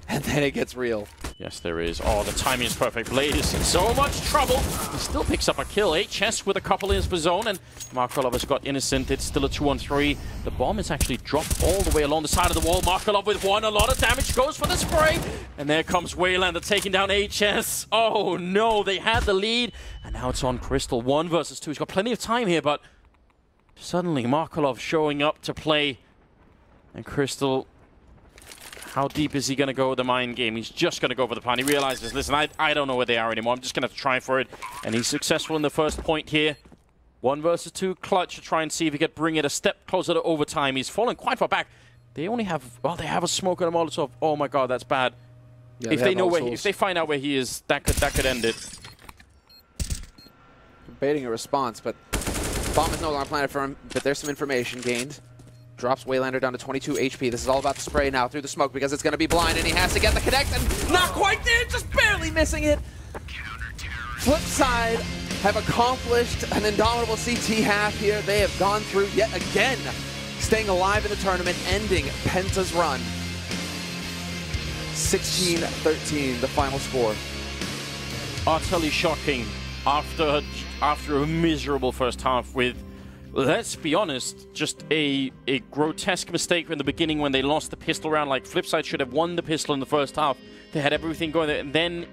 And then it gets real. Yes, there is. Oh, the timing is perfect. Blade is in so much trouble. He still picks up a kill. HS with a couple in his zone, and Markolov has got Innocent. It's still a 2-on-3. The bomb is actually dropped all the way along the side of the wall. Markolov with 1. A lot of damage goes for the spray. And there comes Waylander taking down HS. Oh, no. They had the lead. And now it's on Crystal. 1 versus 2. He's got plenty of time here, but suddenly Markolov showing up to play. And Crystal, how deep is he going to go with the mind game? He's just going to go for the plan. He realizes, listen, I don't know where they are anymore. I'm just going to try for it. And he's successful in the first point here. 1 versus 2 clutch to try and see if he can bring it a step closer to overtime. He's fallen quite far back. They only have, well, they have a smoke and a Molotov. Oh my God, that's bad. Yeah, if they know where, if they find out where he is, that could end it. Baiting a response, but bomb is no longer planted for him. But there's some information gained. Drops Waylander down to 22 HP. This is all about the spray now through the smoke because it's going to be blind, and he has to get the connect, and not quite there, just barely missing it. Flipside have accomplished an indomitable CT half here. They have gone through yet again, staying alive in the tournament, ending Penta's run. 16-13, the final score. Utterly shocking after a miserable first half with, let's be honest, just a grotesque mistake in the beginning when they lost the pistol round. Like, Flipside should have won the pistol in the first half. They had everything going there, and then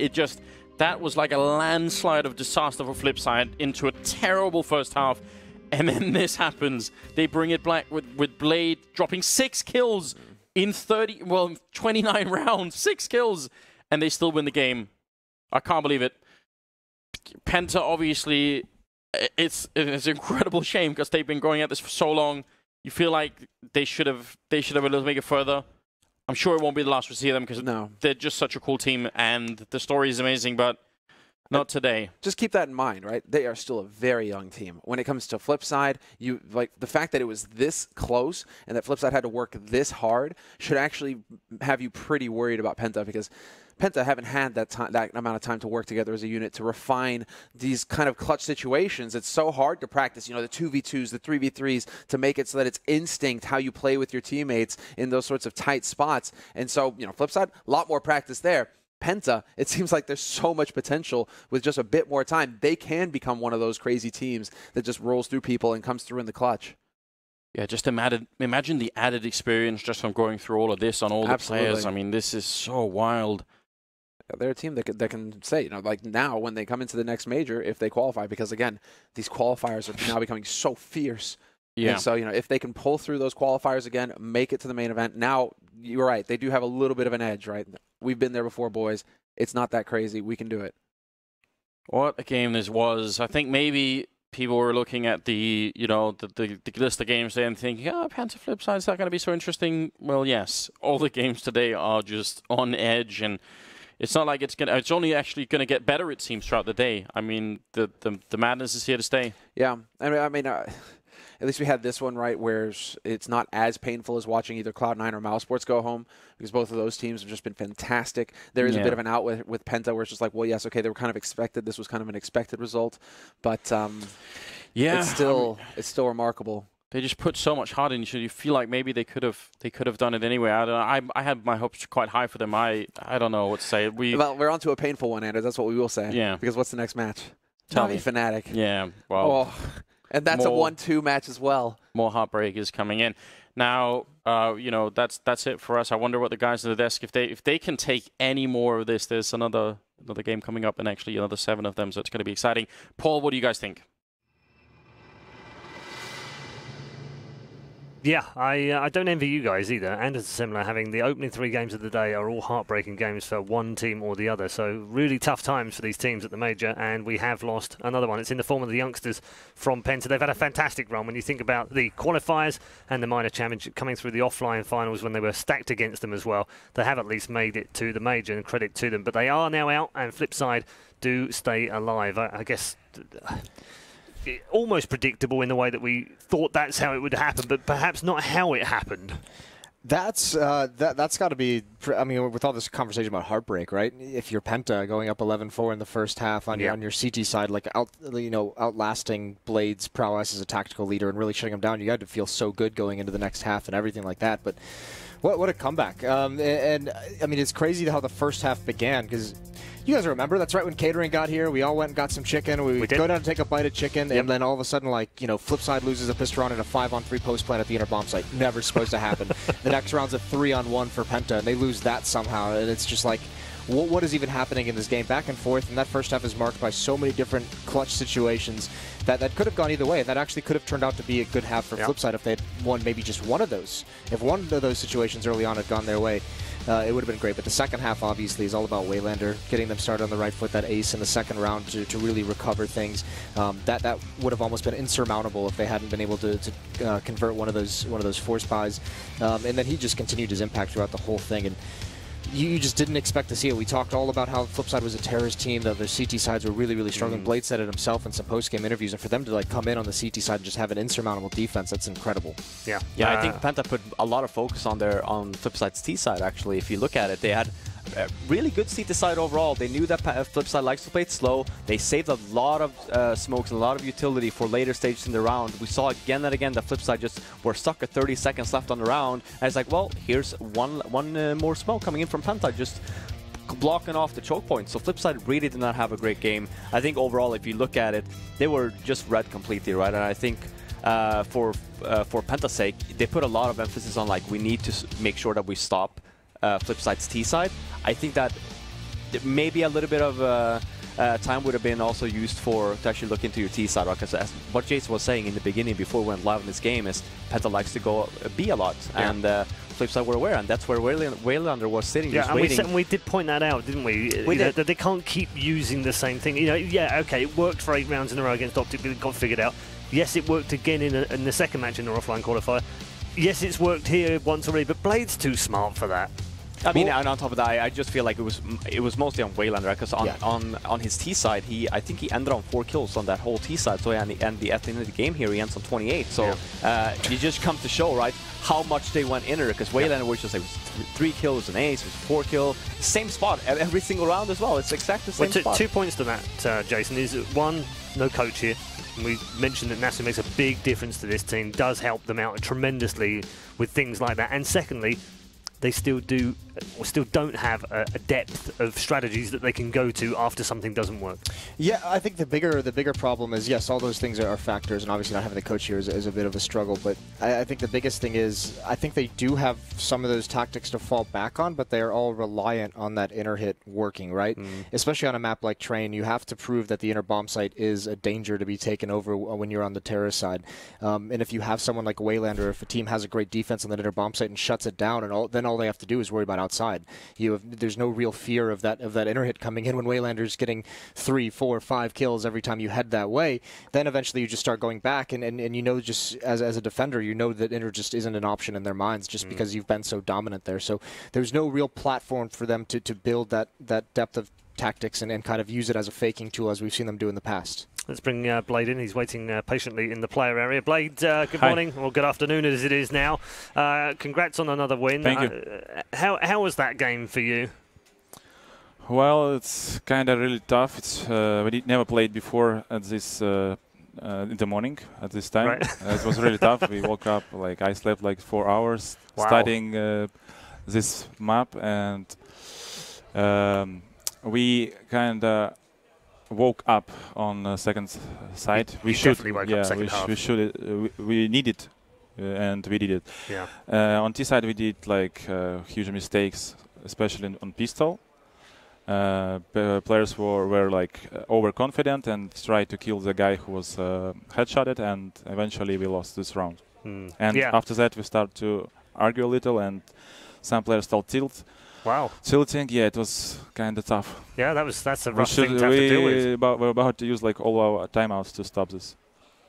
that was like a landslide of disaster for Flipside into a terrible first half. And then this happens. They bring it back with Blade dropping 6 kills in 29 rounds. 6 kills, and they still win the game. I can't believe it. Penta, obviously, it's an incredible shame because they've been going at this for so long. You feel like they should have been able to make it further. I'm sure it won't be the last we see them because they're just such a cool team and the story is amazing, but not today. Just keep that in mind, right? They are still a very young team. When it comes to Flipside, the fact that it was this close and that Flipside had to work this hard should actually have you pretty worried about Penta, because Penta haven't had that amount of time to work together as a unit to refine these kind of clutch situations. It's so hard to practice, the 2v2s, the 3v3s, to make it so that it's instinct how you play with your teammates in those sorts of tight spots. And so, Flipside, a lot more practice there. Penta, it seems like there's so much potential with just a bit more time. They can become one of those crazy teams that just rolls through people and comes through in the clutch. Yeah, just imagine the added experience just from going through all of this on all the players. I mean, this is so wild. They're a team that can say, like now when they come into the next major, if they qualify, because again, these qualifiers are now becoming so fierce. Yeah. And so, if they can pull through those qualifiers again, make it to the main event, now, you're right, they do have a little bit of an edge, right? We've been there before, boys. It's not that crazy. We can do it. What a game this was. I think maybe people were looking at the list of games there and thinking, Penta Flipside, is that going to be so interesting? Well, yes. All the games today are just on edge, and it's not like it's only actually going to get better, it seems, throughout the day. I mean, the madness is here to stay. Yeah. I mean, at least we had this one, right, where it's not as painful as watching either Cloud9 or Mousesports go home, because both of those teams have just been fantastic. There is a bit of an out with Penta where it's just like, well, yes, okay, they were kind of expected. This was kind of an expected result. But, it's still remarkable. They just put so much heart in. You feel like maybe they could have done it anyway. I don't know. I had my hopes quite high for them. I don't know what to say. We're on to a painful one, Anders. That's what we will say. Yeah. Because what's the next match? Tell me. Fnatic. Yeah. Well. Oh. And that's a 1-2 match as well. More heartbreak is coming in. Now, that's it for us. I wonder what the guys at the desk, if they can take any more of this. There's another game coming up, and actually another 7 of them, so it's going to be exciting. Paul, what do you guys think? Yeah, I don't envy you guys either. And it's similar, having the opening 3 games of the day are all heartbreaking games for one team or the other. So really tough times for these teams at the major, and we have lost another one. It's in the form of the youngsters from Penta. They've had a fantastic run when you think about the qualifiers and the minor championship coming through the offline finals when they were stacked against them as well. They have at least made it to the major, and credit to them. But they are now out, and Flipside do stay alive. I guess almost predictable in the way that we thought that's how it would happen, but perhaps not how it happened. That's got to be. I mean, with all this conversation about heartbreak, right? If you're Penta going up 11-4 in the first half on your CT side, like outlasting Blade's prowess as a tactical leader and really shutting him down, you had to feel so good going into the next half and everything like that. But what a comeback! And I mean, it's crazy how the first half began, because you guys remember, that's right when catering got here, we all went and got some chicken. We go down to take a bite of chicken, and then all of a sudden, Flipside loses a pistol round in a 5-on-3 post plant at the inner bomb site. Never supposed to happen. The next round's a 3-on-1 for Penta, and they lose that somehow. And it's just like, what is even happening in this game? Back and forth, and that first half is marked by so many different clutch situations that could have gone either way, and that actually could have turned out to be a good half for Flipside if they had won maybe just one of those. If one of those situations early on had gone their way, it would have been great. But the second half, obviously, is all about Waylander getting them started on the right foot, that ace in the second round to really recover things. That would have almost been insurmountable if they hadn't been able to convert one of those force buys. And then he just continued his impact throughout the whole thing. And you just didn't expect to see it. We talked all about how Flipside was a terrorist team, that their CT sides were really, really struggling. Blade said it himself in some post-game interviews, and for them to come in on the CT side and just have an insurmountable defense, that's incredible. Yeah, I think Penta put a lot of focus on Flipside's T side, actually. If you look at it, they had really good seat side overall. They knew that Flipside likes to play it slow. They saved a lot of smokes and a lot of utility for later stages in the round. We saw again and again that Flipside just were stuck at 30 seconds left on the round. And it's like, well, here's one more smoke coming in from Penta, just blocking off the choke point. So Flipside really did not have a great game. I think overall, if you look at it, they were just red completely, right? And I think for Penta's sake, they put a lot of emphasis on, like, we need to make sure that we stop Flipside's T side. I think that maybe a little bit of time would have been also used to actually look into your T side, right? Because what Jason was saying in the beginning before we went live in this game is Penta likes to go B a lot, and Flipside were aware, and that's where Waylander was sitting, just waiting. And we did point that out, didn't we? That they can't keep using the same thing. You know, yeah, okay, it worked for 8 rounds in a row against Optic, but it got figured out. Yes, it worked again in the second match in the offline qualifier. Yes, it's worked here once already, but Blade's too smart for that. I mean, and on top of that, I just feel like it was mostly on Waylander, because on his T side, I think he ended on 4 kills on that whole T side. So and at the end of the game here, he ends on 28. So you just come to show, right, how much they went in there, because Waylander was just like 3 kills, an ace, 4 kill, same spot every single round as well. It's exactly the same spot. 2 points to that, Jason, is one, no coach here. And we mentioned that Nasu makes a big difference to this team, does help them out tremendously with things like that. And secondly, they still don't have a depth of strategies that they can go to after something doesn't work. Yeah, I think the bigger problem is, yes, all those things are factors, and obviously not having the coach here is a bit of a struggle, but I think the biggest thing is, I think they do have some of those tactics to fall back on, but they are all reliant on that inner hit working, right? Especially on a map like Train, you have to prove that the inner bomb site is a danger to be taken over when you're on the terrorist side. And if you have someone like Waylander, if a team has a great defense on that inner bomb site and shuts it down, and then all they have to do is worry about outside. There's no real fear of that inner hit coming in when Waylander's getting 3, 4, 5 kills every time you head that way. Then eventually you just start going back, and you know, just as a defender, you know that inner just isn't an option in their minds, just because you've been so dominant there. So there's no real platform for them to build that depth of tactics and kind of use it as a faking tool, as we've seen them do in the past. Let's bring Blade in. He's waiting patiently in the player area. Blade, good morning, or good afternoon as it is now. Congrats on another win. Thank you. How was that game for you? Well, it's kind of really tough. It's we never played before at this in the morning at this time. Right. It was really tough. We woke up, like, I slept like 4 hours studying this map, and we kind of woke up on the second side. We definitely woke up second half. We need it, and we did it. Yeah. On T side, we did like huge mistakes, especially on pistol. Players were like overconfident and tried to kill the guy who was headshotted, and eventually we lost this round. And after that, we start to argue a little, and some players start tilting. Yeah, it was kind of tough. Yeah, that's a rough thing to have to deal with. We're about to use like all our timeouts to stop this.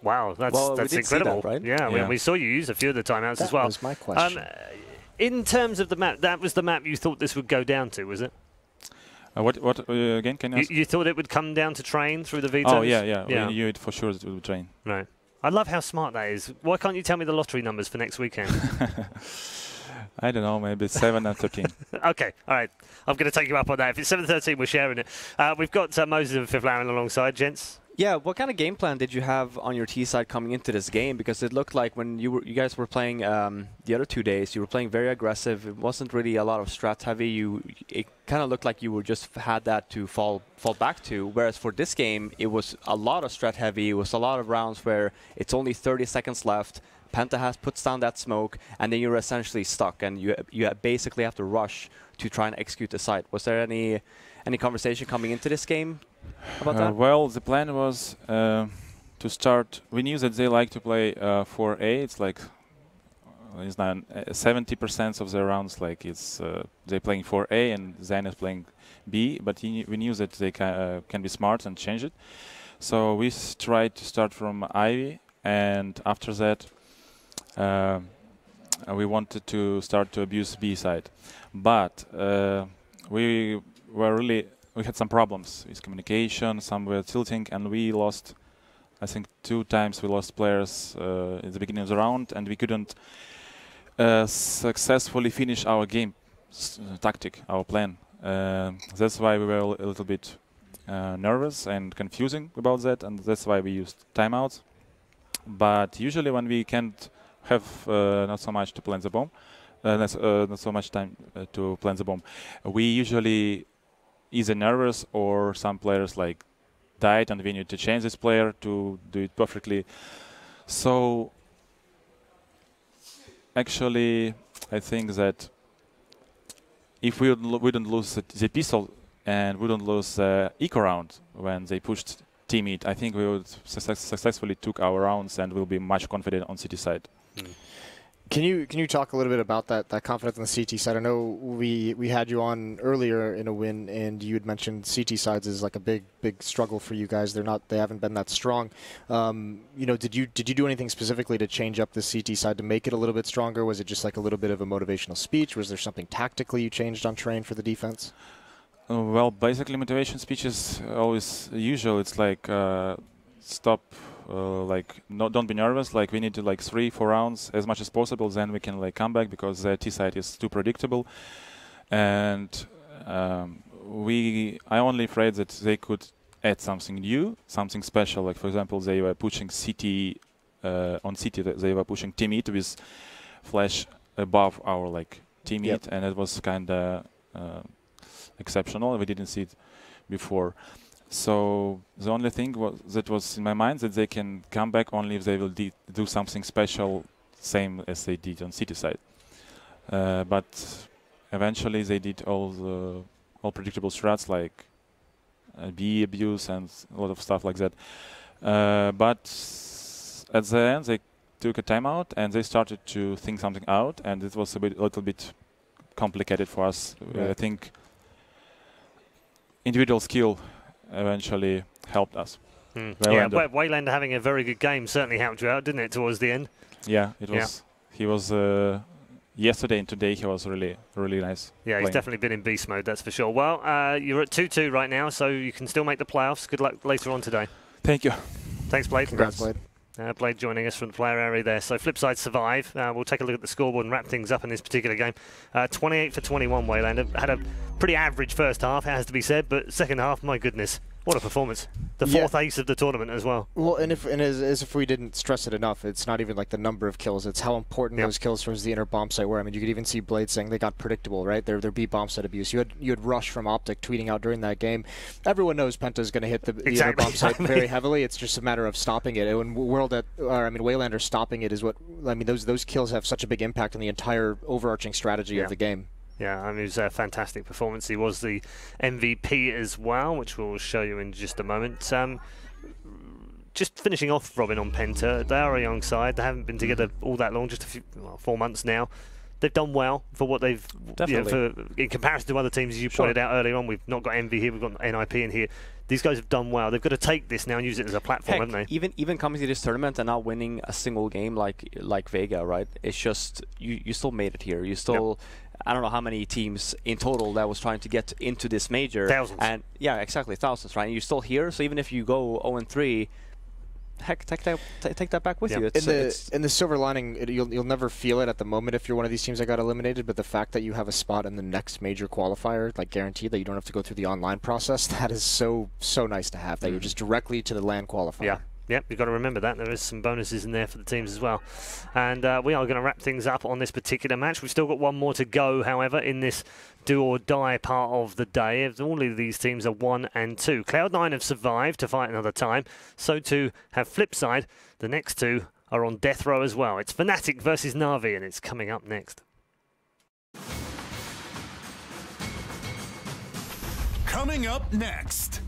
Wow, that's incredible. That, right? Yeah. We saw you use a few of the timeouts as well. That was my question. In terms of the map, that was the map you thought this would go down to, was it? What again? Can you ask? You thought it would come down to Train through the vetoes? Oh, yeah. We knew it for sure that it would be Train. Right. I love how smart that is. Why can't you tell me the lottery numbers for next weekend? I don't know, maybe 7 and 13. Okay, all right. I'm going to take you up on that. If it's 7-13, we're sharing it. We've got Moses and Fiflaren alongside, gents. Yeah, what kind of game plan did you have on your T side coming into this game? Because it looked like when you guys were playing the other 2 days, you were playing very aggressive. It wasn't really a lot of strat heavy. It kind of looked like you were just had that to fall back to. Whereas for this game, it was a lot of strat heavy. It was a lot of rounds where it's only 30 seconds left. Penta puts down that smoke, and then you're essentially stuck, and you basically have to rush to try and execute the site. Was there any conversation coming into this game about that? Well, the plan was to start. We knew that they like to play 4A. It's like 70% of the rounds, like it's they're playing 4A and Zayn is playing B. But we knew that they can be smart and change it. So we tried to start from Ivy, and after that. We wanted to start to abuse B side, but we had some problems with communication. Some were tilting, and we lost. I think 2 times we lost players at the beginning of the round, and we couldn't successfully finish our game tactic, our plan. That's why we were a little bit nervous and confusing about that, and that's why we used timeouts. But usually when we can't have not so much to plant the bomb, not so much time to plant the bomb, we usually either nervous or some players like died and we need to change this player to do it perfectly. So actually I think that if we wouldn't lose the pistol and wouldn't lose the eco round when they pushed teammate, I think we would successfully took our rounds and will be much confident on CT side. Can you talk a little bit about that confidence on the CT side? I know we had you on earlier in a win, and you had mentioned CT sides is like a big struggle for you guys. They haven't been that strong. You know, did you do anything specifically to change up the CT side to make it a little bit stronger? Was it just like a little bit of a motivational speech? Was there something tactically you changed on train for the defense? Well, basically motivation speech is always usual. It's like stop. Don't be nervous. Like we need to 3-4 rounds as much as possible. Then we can come back because the T side is too predictable. And I only afraid that they could add something new, something special. Like for example, they were pushing CT on CT. They were pushing teammate with flash above our teammate, and it was kind of exceptional. We didn't see it before. So the only thing that was in my mind that they can come back only if they will do something special, same as they did on City side. But eventually they did all predictable strats like B abuse and a lot of stuff like that. But at the end they took a timeout and they started to think something out, and it was a little bit complicated for us. Right. I think individual skill eventually helped us. Yeah, Waylander having a very good game certainly helped you out, didn't it, towards the end? Yeah, it was. Yeah. He was yesterday and today he was really nice. Yeah, he's definitely been in beast mode, that's for sure. Well, you're at 2-2 right now, so you can still make the playoffs. Good luck later on today. Thank you. Thanks, Blade. Congrats, Blade. Blade joining us from the player area there. So Flipside survive. We'll take a look at the scoreboard and wrap things up in this particular game. 28 for 21, Waylander. Had a pretty average first half, it has to be said, but second half, my goodness, what a performance. The fourth ace of the tournament as well. Well, and as if we didn't stress it enough, it's not even like the number of kills, it's how important those kills towards the inner bomb site were. I mean, you could even see Blade saying they got predictable, right? Their B bomb site abuse. You had Rush from Optic tweeting out during that game. Everyone knows Penta is going to hit the inner bomb site very heavily. It's just a matter of stopping it. And Waylander stopping it is what, I mean, those kills have such a big impact on the entire overarching strategy of the game. Yeah, I mean, it was a fantastic performance. He was the MVP as well, which we'll show you in just a moment. Just finishing off, Robin, on Penta. They are a young side. They haven't been together all that long, just 4 months now. They've done well for what they've... in comparison to other teams, as you pointed out earlier on, we've not got MV here, we've got NIP in here. These guys have done well. They've got to take this now and use it as a platform, haven't they? Even coming to this tournament and not winning a single game like Vega, right? It's just, you still made it here. You still... Yep. I don't know how many teams in total that was trying to get into this major. Thousands. And yeah, exactly, thousands, right? And you're still here, so even if you go 0-3, heck, take that back with you. In the silver lining, you'll never feel it at the moment if you're one of these teams that got eliminated, but the fact that you have a spot in the next major qualifier, like guaranteed, that you don't have to go through the online process, that is so nice to have, that you're just directly to the LAN qualifier. Yeah. Yep, you've got to remember that. There is some bonuses in there for the teams as well. And we are going to wrap things up on this particular match. We've still got one more to go, however, in this do-or-die part of the day. All of these teams are 1 and 2. Cloud9 have survived to fight another time. So too have Flipside. The next two are on death row as well. It's Fnatic versus Na'Vi, and it's coming up next. Coming up next,